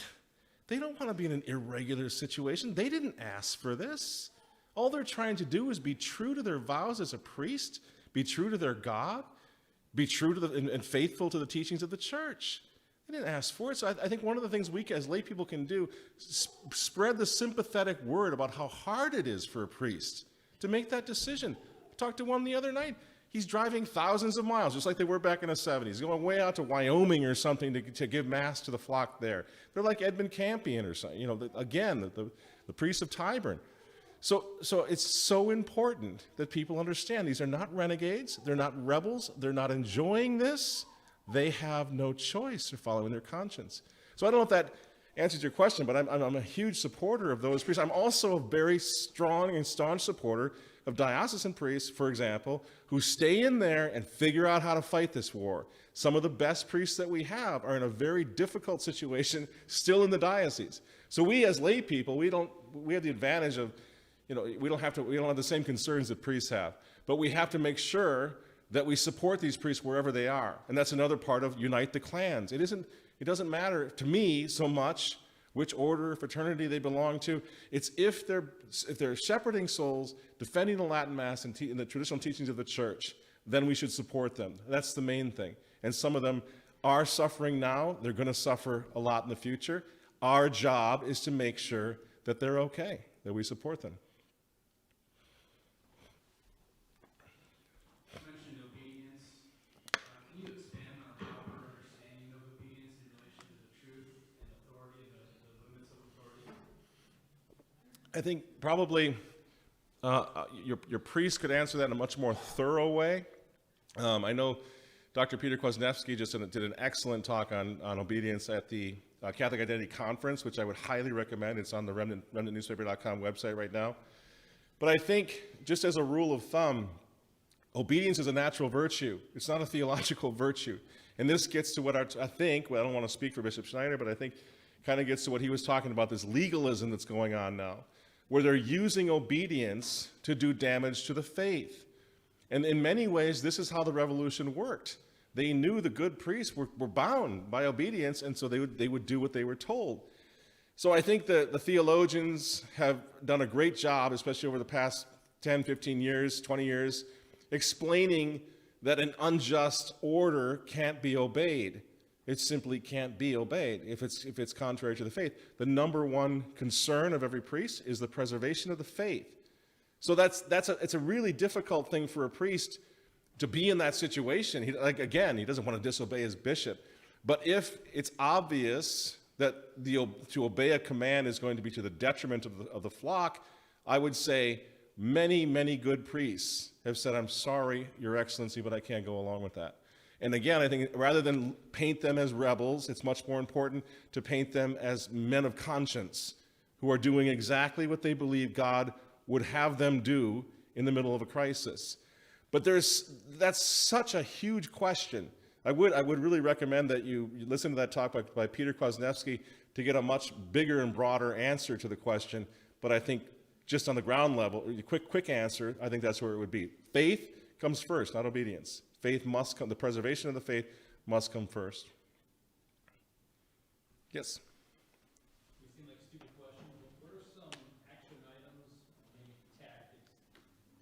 to be in an irregular situation. They didn't ask for this. All they're trying to do is be true to their vows as a priest, be true to their God, be true to and faithful to the teachings of the church. They didn't ask for it. So I think one of the things we as lay people can do is spread the sympathetic word about how hard it is for a priest to make that decision. I talked to one the other night. He's driving thousands of miles, just like they were back in the 70s. He's going way out to Wyoming or something to give Mass to the flock there. They're like Edmund Campion or something, the priest of Tyburn. So it's so important that people understand these are not renegades, they're not rebels, they're not enjoying this. They have no choice. They're following their conscience. So I don't know if that answers your question, but I'm a huge supporter of those priests. I'm also a very strong and staunch supporter of diocesan priests, for example, who stay in there and figure out how to fight this war. Some of the best priests that we have are in a very difficult situation still in the diocese. So we as lay people, we have the advantage of, we don't have the same concerns that priests have, but we have to make sure that we support these priests wherever they are. And that's another part of Unite the Clans. It doesn't matter to me so much which order or fraternity they belong to. It's if they're shepherding souls, defending the Latin Mass and the traditional teachings of the church, then we should support them. That's the main thing. And some of them are suffering now. They're going to suffer a lot in the future. Our job is to make sure that they're okay, that we support them. You mentioned obedience. Can you expand on our proper understanding of obedience in relation to the truth and authority, the limits of authority? I think probably your priest could answer that in a much more thorough way. I know Dr. Peter Kwasniewski just did an excellent talk on obedience at the Catholic Identity Conference, which I would highly recommend. It's on the remnantnewspaper.com website right now. But I think, just as a rule of thumb, obedience is a natural virtue. It's not a theological virtue. And this gets to what I think, well, I don't want to speak for Bishop Schneider, but I think kind of gets to what he was talking about, this legalism that's going on now, where they're using obedience to do damage to the faith. And in many ways, this is how the revolution worked. They knew the good priests were bound by obedience, and so they would do what they were told. So I think the theologians have done a great job, especially over the past 10, 15 years, 20 years, explaining that an unjust order can't be obeyed. It simply can't be obeyed if it's contrary to the faith. The number one concern of every priest is the preservation of the faith. So it's a really difficult thing for a priest to be in that situation. He doesn't want to disobey his bishop. But if it's obvious that to obey a command is going to be to the detriment of the flock, I would say many, many good priests have said, I'm sorry, Your Excellency, but I can't go along with that. And again, I think rather than paint them as rebels, it's much more important to paint them as men of conscience who are doing exactly what they believe God would have them do in the middle of a crisis. But that's such a huge question. I would really recommend that you listen to that talk by Peter Kwasniewski to get a much bigger and broader answer to the question. But I think just on the ground level, quick answer, I think that's where it would be. Faith comes first, not obedience. Faith must come, the preservation of the faith must come first. Yes? They seem like stupid questions, but what are some action items, maybe tactics,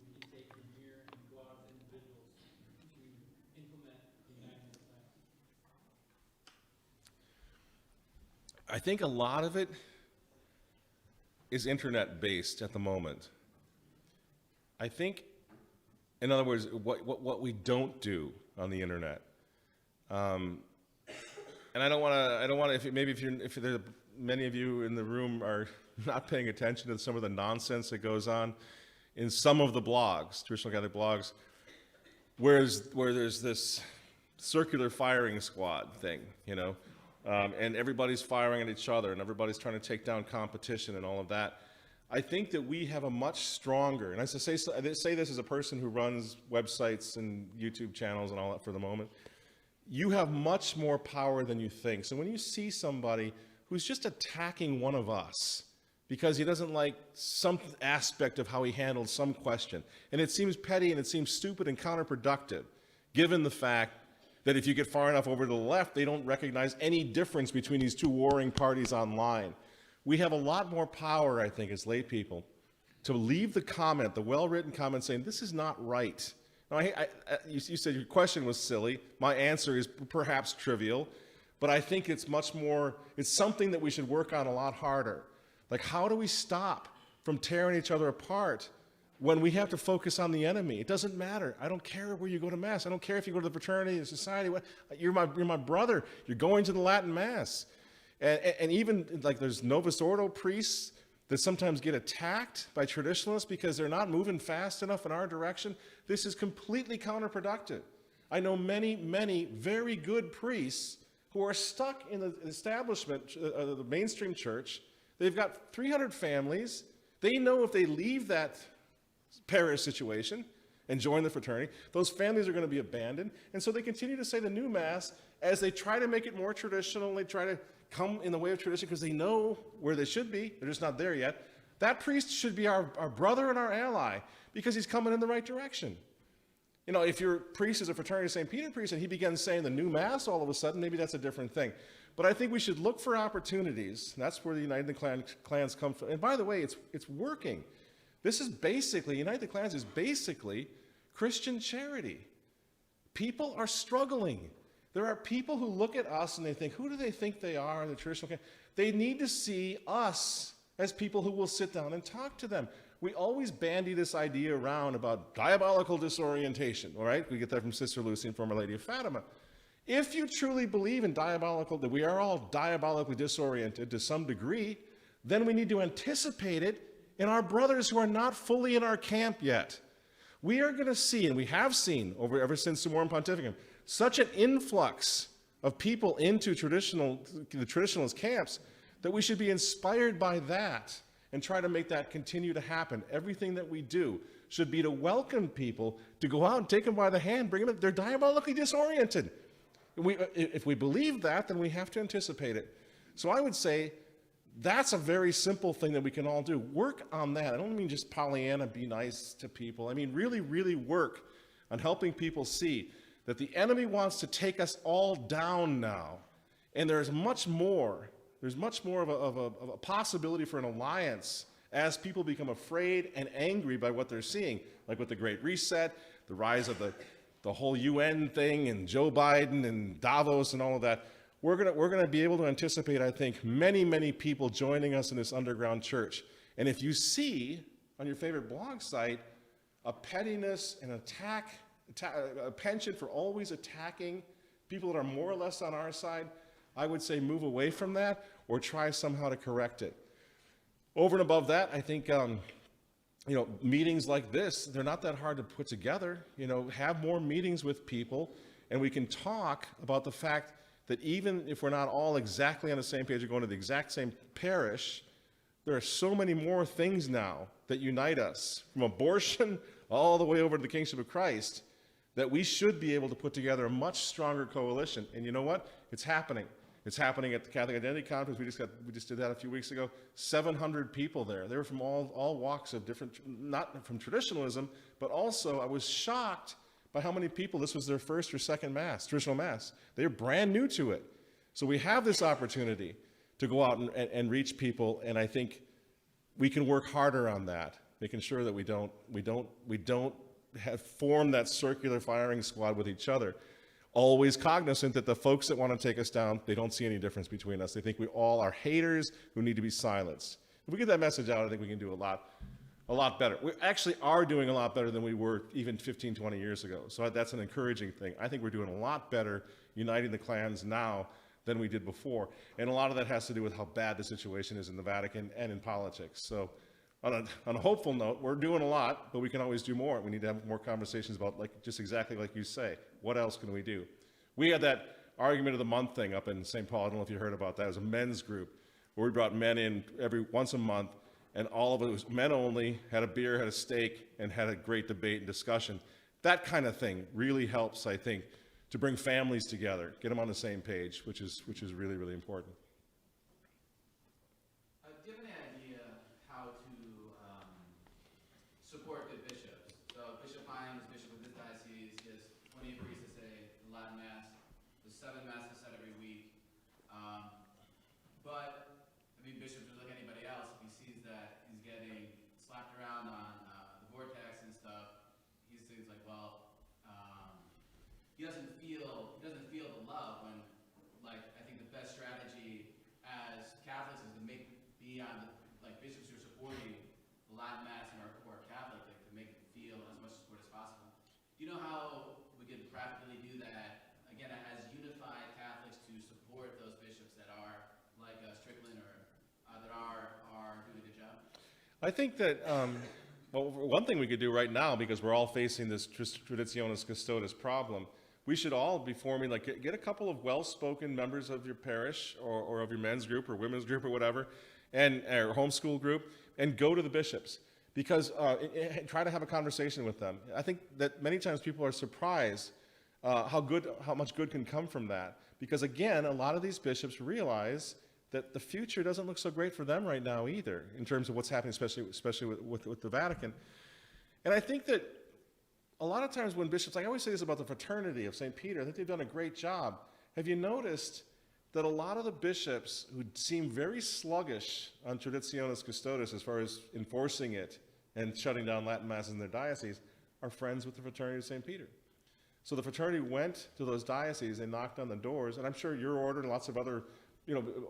we can take from here and go out as individuals to implement the United Plans? I think a lot of it is internet-based at the moment. I think, in other words, what we don't do on the internet. And I don't want to. If there many of you in the room are not paying attention to some of the nonsense that goes on in some of the blogs, traditional Catholic blogs, where there's this circular firing squad thing, and everybody's firing at each other, and everybody's trying to take down competition and all of that. I think that we have a much stronger, and I say this as a person who runs websites and YouTube channels and all that for the moment, you have much more power than you think. So when you see somebody who's just attacking one of us because he doesn't like some aspect of how he handled some question, and it seems petty and it seems stupid and counterproductive, given the fact that if you get far enough over to the left, they don't recognize any difference between these two warring parties online. We have a lot more power, I think, as lay people, to leave the comment, the well-written comment saying, this is not right. Now, you said your question was silly. My answer is perhaps trivial, but I think it's something that we should work on a lot harder. Like, how do we stop from tearing each other apart when we have to focus on the enemy? It doesn't matter. I don't care where you go to Mass. I don't care if you go to the fraternity, the society. You're my brother. You're going to the Latin Mass. And even, like, there's Novus Ordo priests that sometimes get attacked by traditionalists because they're not moving fast enough in our direction. This is completely counterproductive. I know many, many very good priests who are stuck in the establishment, the mainstream church. They've got 300 families. They know if they leave that parish situation and join the fraternity, those families are going to be abandoned. And so they continue to say the new Mass as they try to make it more traditional. They try to come in the way of tradition because they know where they should be. They're just not there yet. That priest should be our brother and our ally because he's coming in the right direction. If your priest is a fraternity of St. Peter priest and he begins saying the new Mass all of a sudden, maybe that's a different thing. But I think we should look for opportunities. That's where the United Clans come from. And by the way, it's working. This is basically, United Clans is basically Christian charity. People are struggling. There are people who look at us and they think, who do they think they are in the traditional camp? They need to see us as people who will sit down and talk to them. We always bandy this idea around about diabolical disorientation, all right? We get that from Sister Lucy and from Our Lady of Fatima. If you truly believe in that we are all diabolically disoriented to some degree, then we need to anticipate it in our brothers who are not fully in our camp yet. We are going to see, and we have seen ever since Summorum Pontificum, such an influx of people into the traditionalist camps that we should be inspired by that and try to make that continue to happen. Everything that we do should be to welcome people, to go out and take them by the hand, bring them in. They're diabolically disoriented. If we believe that, then we have to anticipate it. So I would say that's a very simple thing that we can all do. Work on that. I don't mean just Pollyanna, be nice to people. I mean really, really work on helping people see that the enemy wants to take us all down now. And there's much more. There's much more of a possibility for an alliance as people become afraid and angry by what they're seeing, like with the Great Reset, the rise of the whole UN thing, and Joe Biden and Davos and all of that. We're gonna be able to anticipate, I think, many, many people joining us in this underground church. And if you see on your favorite blog site a pettiness and a penchant for always attacking people that are more or less on our side, I would say move away from that or try somehow to correct it. Over and above that, I think meetings like this, they're not that hard to put together. Have more meetings with people, and we can talk about the fact that even if we're not all exactly on the same page or going to the exact same parish, there are so many more things now that unite us, from abortion all the way over to the Kingship of Christ, that we should be able to put together a much stronger coalition. And you know what? It's happening. It's happening at the Catholic Identity Conference. We just did that a few weeks ago. 700 people there. They were from all walks of different, not from traditionalism, but also I was shocked by how many people, this was their first or second Mass, traditional Mass. They're brand new to it. So we have this opportunity to go out and reach people, and I think we can work harder on that, making sure that we don't have formed that circular firing squad with each other. Always cognizant that the folks that want to take us down, they don't see any difference between us. They think we all are haters who need to be silenced. If we get that message out, I think we can do a lot better. We actually are doing a lot better than we were even 15, 20 years ago. So that's an encouraging thing. I think we're doing a lot better uniting the clans now than we did before. And a lot of that has to do with how bad the situation is in the Vatican and in politics. So on a hopeful note, we're doing a lot, but we can always do more. We need to have more conversations about, just exactly like you say, what else can we do? We had that argument of the month thing up in St. Paul. I don't know if you heard about that. It was a men's group where we brought men in once a month, and all of it was men only, had a beer, had a steak, and had a great debate and discussion. That kind of thing really helps, I think, to bring families together, get them on the same page, which is really, really important. Do you have any idea how to support good bishops? So Bishop Hines, bishop of this diocese, he has plenty of priests that say the Latin Mass. The 7 Masses said every week. But bishops are like anybody else. If he sees that he's getting slapped around on the vortex and stuff, he thinks like, well, he doesn't feel the love when, I think the best strategy as Catholics is to be on bishops who are supporting the Latin Mass and who are Catholic, to make them feel as much support as possible. Do you know how we could practically do that, again, as unified Catholics, to support those bishops that are like Strickland or that are doing a good job? I think that, one thing we could do right now, because we're all facing this Traditionis Custodes problem, we should all be forming, get a couple of well-spoken members of your parish or of your men's group or women's group or whatever, or homeschool group, and go to the bishops. Because try to have a conversation with them. I think that many times people are surprised how much good can come from that. Because again, a lot of these bishops realize that the future doesn't look so great for them right now either, in terms of what's happening, especially with the Vatican. And I think that a lot of times when bishops, I always say this about the fraternity of St. Peter, I think they've done a great job. Have you noticed that a lot of the bishops who seem very sluggish on Traditionis Custodes as far as enforcing it and shutting down Latin Masses in their diocese are friends with the fraternity of St. Peter? So the fraternity went to those dioceses, they knocked on the doors, and I'm sure your order and lots of other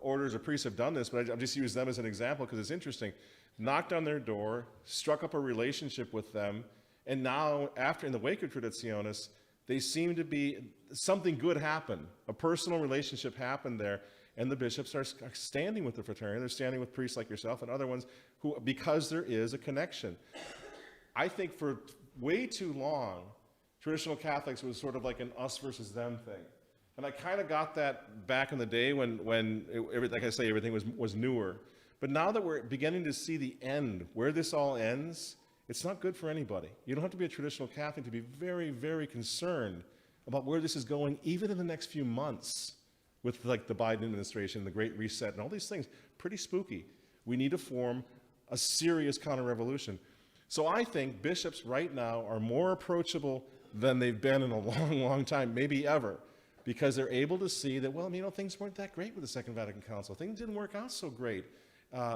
orders or priests have done this, but I've just used them as an example because it's interesting. Knocked on their door, struck up a relationship with them, and now, in the wake of Traditionis, they seem to be, something good happened. A personal relationship happened there, and the bishops are standing with the fraternity. They're standing with priests like yourself and other ones because there is a connection. I think for way too long, traditional Catholics was sort of like an us versus them thing. And I kind of got that back in the day when like I say, everything was newer. But now that we're beginning to see the end, where this all ends, it's not good for anybody. You don't have to be a traditional Catholic to be very, very concerned about where this is going, even in the next few months, with like the Biden administration, the Great Reset, and all these things. Pretty spooky. We need to form a serious counter-revolution. So I think bishops right now are more approachable than they've been in a long, long time, maybe ever, because they're able to see that, well, things weren't that great with the Second Vatican Council. Things didn't work out so great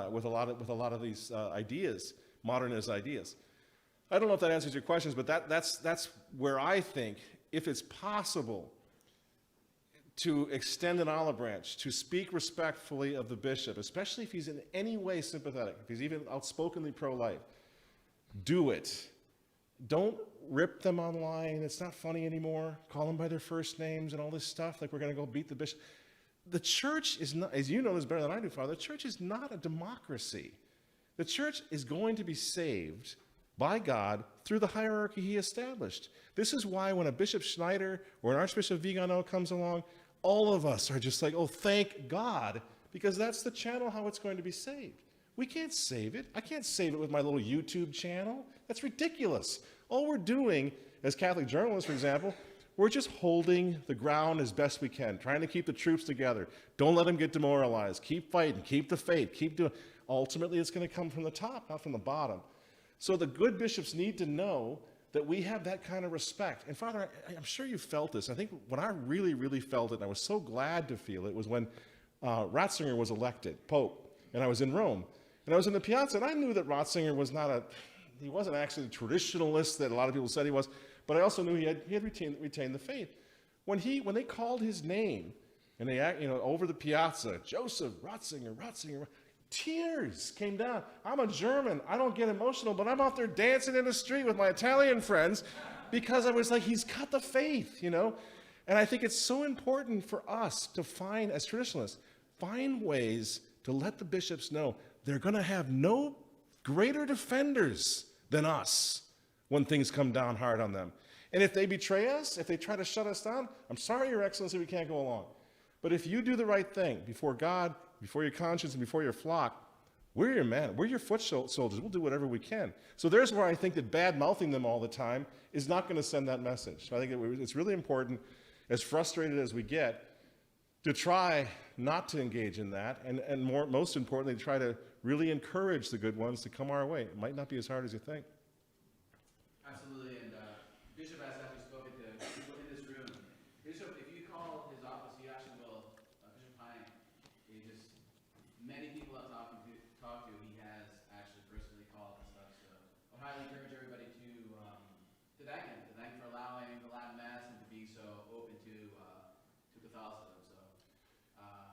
with a lot of these ideas, modernist ideas. I don't know if that answers your questions, but that's where I think, if it's possible to extend an olive branch, to speak respectfully of the bishop, especially if he's in any way sympathetic, if he's even outspokenly pro-life, do it. Don't rip them online. It's not funny anymore. Call them by their first names and all this stuff, like we're going to go beat the bishop. The church is not, as you know this better than I do, Father, the church is not a democracy. The church is going to be saved by God through the hierarchy he established. This is why when a Bishop Schneider or an Archbishop Vigano comes along, all of us are just like, oh, thank God, because that's the channel how it's going to be saved. We can't save it. I can't save it with my little YouTube channel. That's ridiculous. All we're doing, as Catholic journalists, for example, we're just holding the ground as best we can, trying to keep the troops together. Don't let them get demoralized. Keep fighting. Keep the faith. Keep doing. Ultimately, it's going to come from the top, not from the bottom. So the good bishops need to know that we have that kind of respect. And Father, I'm sure you felt this. I think when I really, really felt it, and I was so glad to feel it, was when Ratzinger was elected Pope, and I was in Rome. And I was in the Piazza, and I knew that Ratzinger was he wasn't actually the traditionalist that a lot of people said he was, but I also knew he had retained the faith. When they called his name, and they, over the Piazza, Joseph Ratzinger, tears came down. I'm a German. I don't get emotional, but I'm out there dancing in the street with my Italian friends because I was like, he's got the faith, And I think it's so important for us to find, as traditionalists, find ways to let the bishops know they're going to have no greater defenders than us when things come down hard on them. And if they betray us, if they try to shut us down, I'm sorry, Your Excellency, we can't go along. But if you do the right thing before God, before your conscience, and before your flock, we're your men. We're your foot soldiers. We'll do whatever we can. So there's where I think that bad-mouthing them all the time is not going to send that message. So I think it's really important, as frustrated as we get, to try not to engage in that, and most importantly, to try to really encourage the good ones to come our way. It might not be as hard as you think. Absolutely, and Bishop has actually spoken to people in this room. Bishop, if you call his office, he actually will, Bishop Pine, many people I've talked to, he has actually personally called and stuff, so I highly encourage everybody to thank him for allowing the Latin Mass and to be so open to Catholicism. So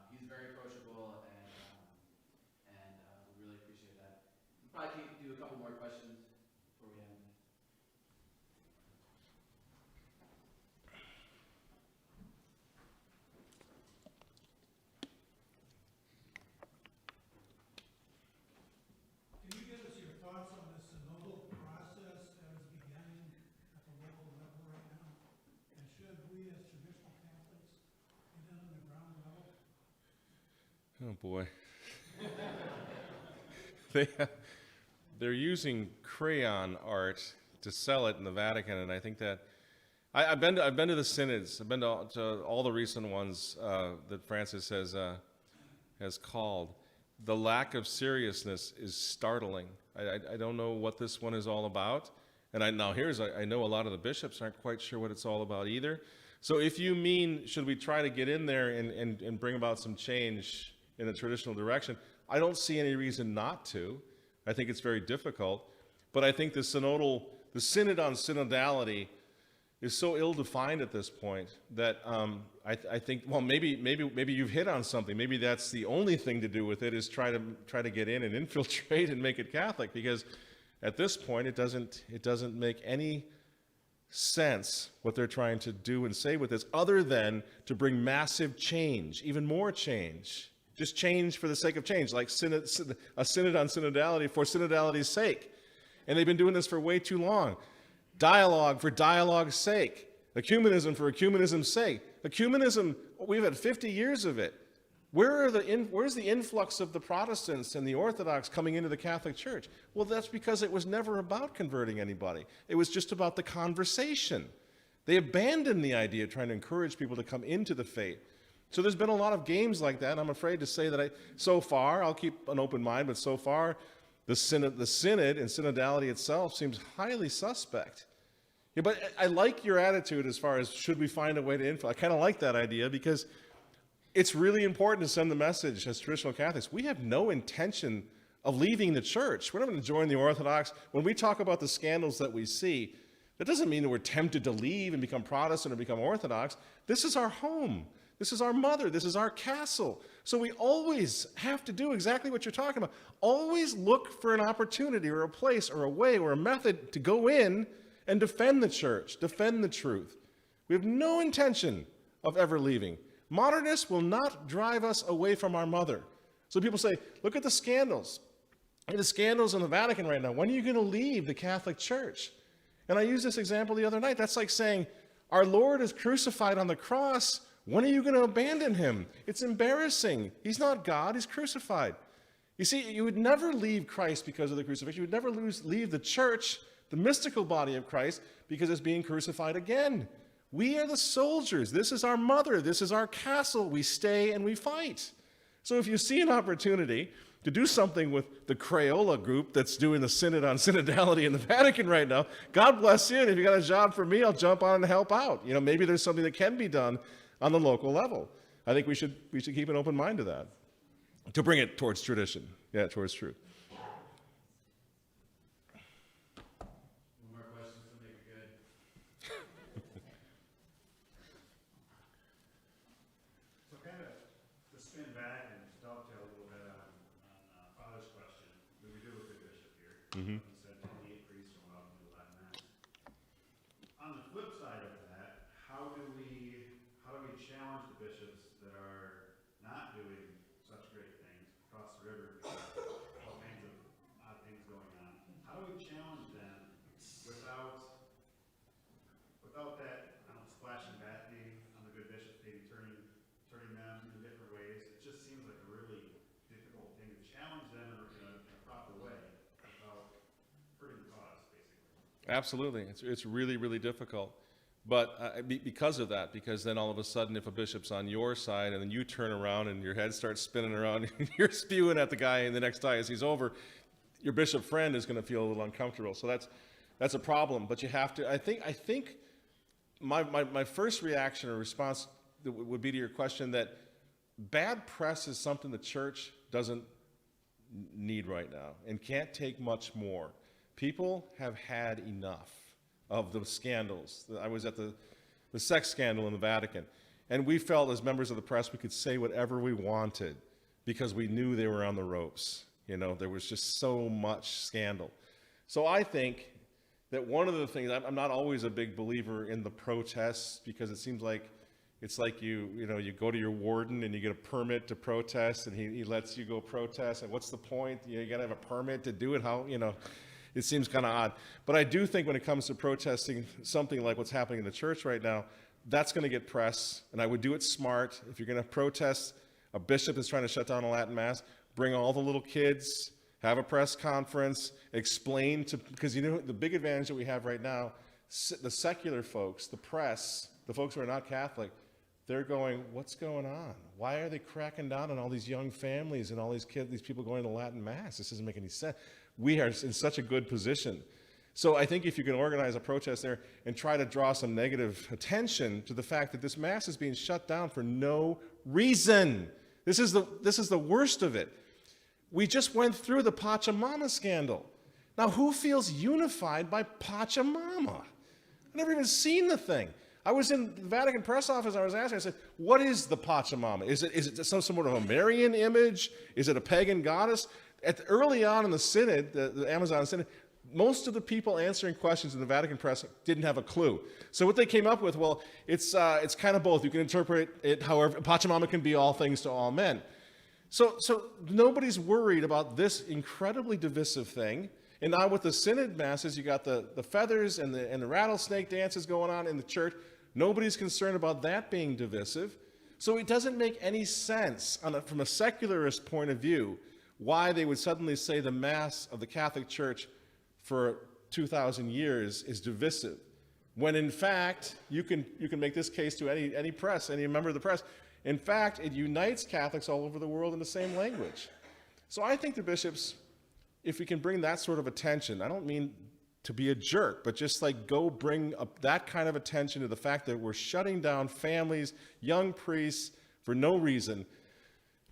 he's very approachable, and we really appreciate that. We'll probably do a couple more questions before we end. Can you give us your thoughts on the synodal process that is beginning at the local level right now? And should we as traditional Catholics get in on the ground level? Oh, boy. They're using crayon art to sell it in the Vatican, and I think that I've been to the synods. I've been to all the recent ones that Francis has called. The lack of seriousness is startling. I don't know what this one is all about, and I know a lot of the bishops aren't quite sure what it's all about either. So if you mean, should we try to get in there and bring about some change in the traditional direction, I don't see any reason not to. I think it's very difficult, but I think the synod on synodality is so ill-defined at this point that I think, well, maybe you've hit on something. Maybe that's the only thing to do with it, is try to get in and infiltrate and make it Catholic, because at this point it doesn't make any sense what they're trying to do and say with this, other than to bring massive change, even more change. Just change for the sake of change, like a synod on synodality for synodality's sake. And they've been doing this for way too long. Dialogue for dialogue's sake. Ecumenism for ecumenism's sake. Ecumenism, we've had 50 years of it. Where's the influx of the Protestants and the Orthodox coming into the Catholic Church? Well, that's because it was never about converting anybody. It was just about the conversation. They abandoned the idea of trying to encourage people to come into the faith. So there's been a lot of games like that. I'm afraid to say that so far, I'll keep an open mind, but so far, the synod and synodality itself seems highly suspect. Yeah, but I like your attitude as far as, should we find a way to influence? I kind of like that idea, because it's really important to send the message as traditional Catholics. We have no intention of leaving the church. We're not going to join the Orthodox. When we talk about the scandals that we see, that doesn't mean that we're tempted to leave and become Protestant or become Orthodox. This is our home. This is our mother. This is our castle. So we always have to do exactly what you're talking about. Always look for an opportunity or a place or a way or a method to go in and defend the church, defend the truth. We have no intention of ever leaving. Modernists will not drive us away from our mother. So people say, look at the scandals. The scandals in the Vatican right now. When are you going to leave the Catholic Church? And I used this example the other night. That's like saying, our Lord is crucified on the cross. When are you going to abandon him? It's embarrassing. He's not God. He's crucified. You see, you would never leave Christ because of the crucifixion. You would never leave the church, the mystical body of Christ, because it's being crucified again. We are the soldiers. This is our mother. This is our castle. We stay and we fight. So if you see an opportunity to do something with the Crayola group that's doing the synod on synodality in the Vatican right now, God bless you. And if you got a job for me, I'll jump on and help out. You know, maybe there's something that can be done on the local level. I think we should keep an open mind to that, to bring it towards tradition, towards truth. One more question to make it good. So kind of to spin back and dovetail a little bit on Father's question, that we do with the bishop here. Mm-hmm. He said 28 priests are allowed to do Latin Mass. On the flip side of that, how do we challenge the bishops that are not doing such great things across the river, all kinds of odd things going on? How do we challenge them without that, splash and battening on the good bishops, maybe turning them in different ways? It just seems like a really difficult thing to challenge them in a proper way without hurting the cause, basically. Absolutely. It's really, really difficult. But because of that, because then all of a sudden, if a bishop's on your side and then you turn around and your head starts spinning around and you're spewing at the guy in the next diocese over, your bishop friend is going to feel a little uncomfortable. So that's a problem. But you have to, I think my first reaction or response would be to your question that bad press is something the church doesn't need right now and can't take much more. People have had enough of the scandals. I was at the sex scandal in the Vatican, and we felt as members of the press we could say whatever we wanted because we knew they were on the ropes. You know, there was just so much scandal. So I think that one of the things, I'm not always a big believer in the protests, because it seems like it's like you go to your warden and you get a permit to protest, and he lets you go protest, and what's the point? You got to have a permit to do it. It seems kind of odd. But I do think when it comes to protesting something like what's happening in the church right now, that's going to get press, and I would do it smart. If you're going to protest a bishop that's trying to shut down a Latin Mass, bring all the little kids, have a press conference, explain because the big advantage that we have right now, the secular folks, the press, the folks who are not Catholic, they're going, what's going on? Why are they cracking down on all these young families and all these kids, these people going to Latin Mass? This doesn't make any sense. We are in such a good position. So I think if you can organize a protest there and try to draw some negative attention to the fact that this Mass is being shut down for no reason. This is the worst of it. We just went through the Pachamama scandal. Now, who feels unified by Pachamama? I've never even seen the thing. I was in the Vatican press office. I was asking, I said, what is the Pachamama? Is it some sort of a Marian image? Is it a pagan goddess? Early on in the Synod, the Amazon Synod, most of the people answering questions in the Vatican press didn't have a clue. So what they came up with, well, it's kind of both. You can interpret it however. Pachamama can be all things to all men. So nobody's worried about this incredibly divisive thing. And now with the Synod masses, you got the feathers and the rattlesnake dances going on in the church. Nobody's concerned about that being divisive. So it doesn't make any sense from a secularist point of view why they would suddenly say the Mass of the Catholic Church for 2,000 years is divisive, when in fact you can make this case to any press, any member of the press. In fact, it unites Catholics all over the world in the same language. So I think the bishops, if we can bring that sort of attention, I don't mean to be a jerk, but just like go bring up that kind of attention to the fact that we're shutting down families, young priests for no reason.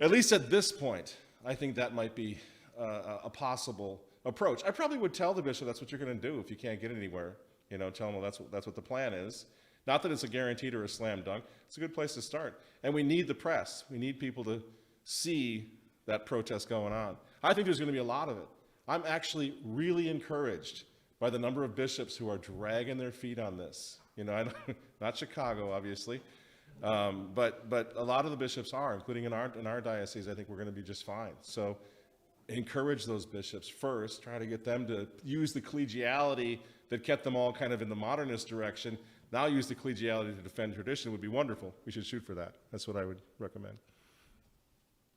At least at this point, I think that might be a possible approach. I probably would tell the bishop that's what you're going to do if you can't get anywhere. You know, tell them, well, that's what the plan is. Not that it's a guaranteed or a slam dunk. It's a good place to start. And we need the press. We need people to see that protest going on. I think there's going to be a lot of it. I'm actually really encouraged by the number of bishops who are dragging their feet on this. You know, not Chicago, obviously, but a lot of the bishops are, including in our diocese. I think we're going to be just fine. So encourage those bishops first. Try to get them to use the collegiality that kept them all kind of in the modernist direction. Now use the collegiality to defend tradition would be wonderful. We should shoot for that. That's what I would recommend.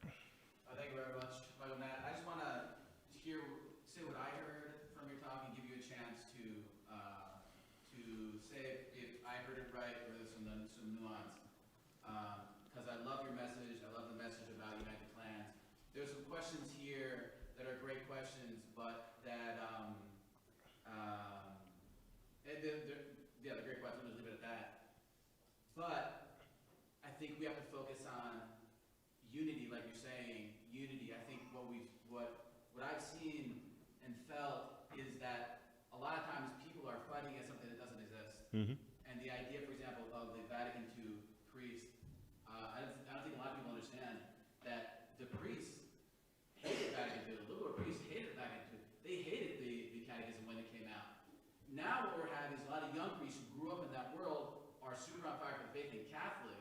Thank you very much, Michael Matt. I just want to say what I heard from your talk and give you a chance to say if I heard it right or there's some nuance. Because I love your message. I love the message about United Clans. There's some questions here that are great questions, but that they're great questions. I'll just leave it at that. But I think we have to focus on unity, like you're saying. Unity. I think what I've seen and felt is that a lot of times people are fighting against something that doesn't exist. Mm-hmm. And the idea, for example, of the Vatican II priest, I don't think a lot of people understand that the priests hated Vatican II. The liberal priests hated Vatican II. They hated the catechism when it came out. Now what we're having is a lot of young priests who grew up in that world are super on fire for the faith and Catholic,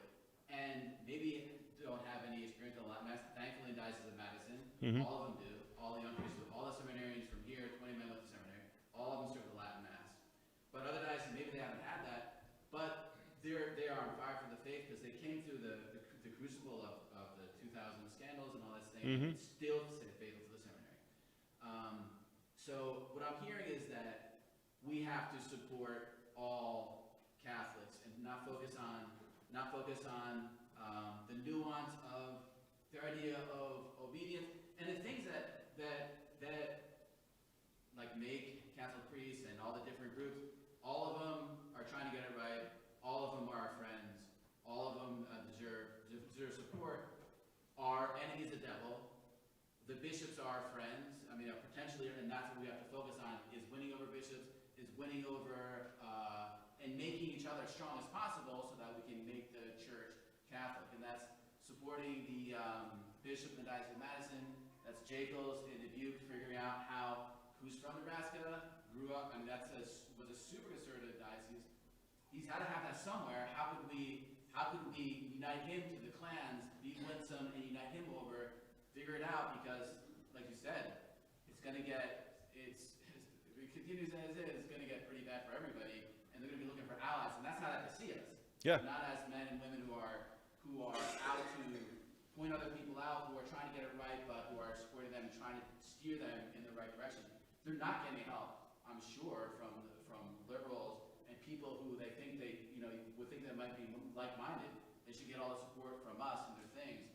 and maybe don't have any experience in the Latin Mass. Thankfully, in the Diocese of Madison, all of them do. All the young priests, all the seminarians from here, 20 men went to seminary, all of them serve the Latin Mass. But other dioceses, maybe they haven't had that, but they are on fire for the faith because they came through the crucible of the 2000 scandals and all this thing, and still stay faithful to the seminary. So what I'm hearing is that we have to support all Catholics and not focus on the nuance of the idea of obedience and the things that like make Catholic priests and all the different groups. All of them are trying to get it right. All of them are our friends. All of them deserve support. Our enemy is the devil. The bishops are our friends. I mean, potentially, and that's what we have to focus on: is winning over bishops, is winning over and making each other as strong as possible, so that we can make the church Catholic. And that's supporting the bishop in the Diocese of Madison. That's Jacobs in Dubuque, figuring out who's from Nebraska, grew up. I mean, was a super conservative diocese. He's got to have that somewhere. How could we unite him to the clans, be winsome, and unite him over? Figure it out, because, like you said, if it continues as is, it's going to get pretty bad for everybody, and they're going to be looking for allies, and that's how they see us. Yeah. Not as men and women who are out to point other people out, who are trying to get it right, but who are supporting them and trying to steer them in the right direction. They're not getting help, I'm sure, from liberals and people who they think would think they might be like-minded. They should get all the support from us and their things.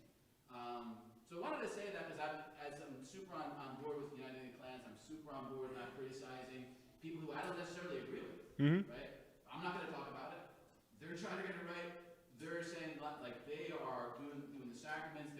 So I wanted to say that because I'm super on board with United Clans. I'm super on board with not criticizing people who I don't necessarily agree with. Right? I'm not going to talk about it. They're trying to get it right. They're saying like they are doing the sacraments.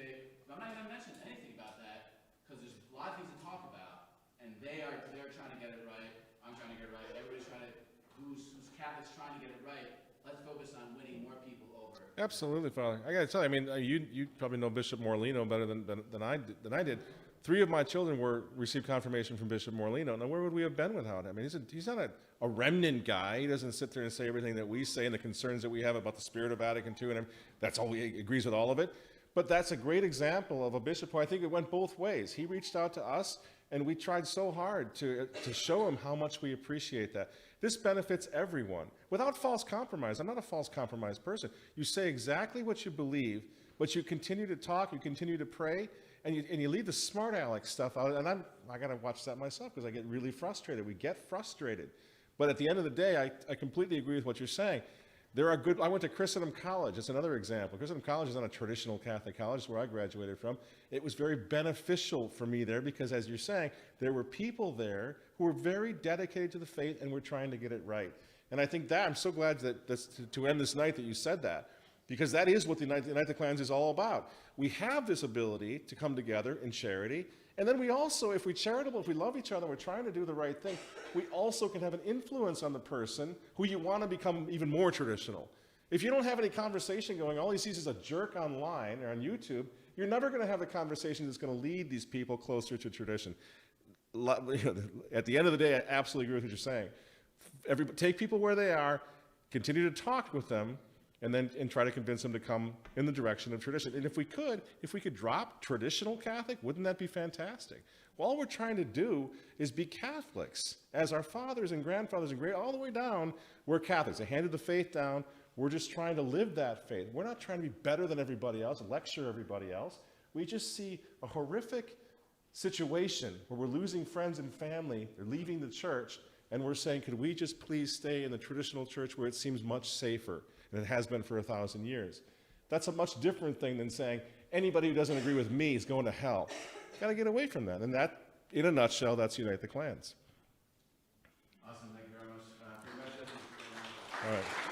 I'm not going to mention anything about that because there's a lot of things to talk about, and they're trying to get it right. I'm trying to get it right. Everybody's trying to who's Catholics trying to get it right. Let's focus on winning more people over. Absolutely, Father. I got to tell you, I mean, you probably know Bishop Morlino better than I did. 3 of my children received confirmation from Bishop Morlino. Now, where would we have been without him? I mean, he's not a remnant guy. He doesn't sit there and say everything that we say and the concerns that we have about the spirit of Vatican II, and that's all he agrees with all of it. But that's a great example of a bishop who I think it went both ways. He reached out to us, and we tried so hard to show him how much we appreciate that. This benefits everyone without false compromise. I'm not a false compromise person. You say exactly what you believe, but you continue to talk, you continue to pray, and you leave the smart aleck stuff out. And I got to watch that myself because I get really frustrated. We get frustrated. But at the end of the day, I completely agree with what you're saying. I went to Christendom College. It's another example. Christendom College is not a traditional Catholic college. It's where I graduated from. It was very beneficial for me there because, as you're saying, there were people there who were very dedicated to the faith and were trying to get it right. And I think I'm so glad to end this night that you said that, because that is what the Unite the Clans is all about. We have this ability to come together in charity, and then we also, if we're charitable, if we love each other, we're trying to do the right thing, we also can have an influence on the person who you want to become even more traditional. If you don't have any conversation going, all he sees is a jerk online or on YouTube, you're never going to have the conversation that's going to lead these people closer to tradition. At the end of the day, I absolutely agree with what you're saying. Take people where they are, continue to talk with them, and try to convince them to come in the direction of tradition. And if we could drop traditional Catholic, wouldn't that be fantastic? Well, all we're trying to do is be Catholics. As our fathers and grandfathers and all the way down, we're Catholics. They handed the faith down. We're just trying to live that faith. We're not trying to be better than everybody else, lecture everybody else. We just see a horrific situation where we're losing friends and family. They're leaving the church, and we're saying, could we just please stay in the traditional church where it seems much safer than it has been for 1,000 years? That's a much different thing than saying anybody who doesn't agree with me is going to hell. Got to get away from that. And that, in a nutshell, that's Unite the Clans. Awesome. Thank you very much for your message. All right.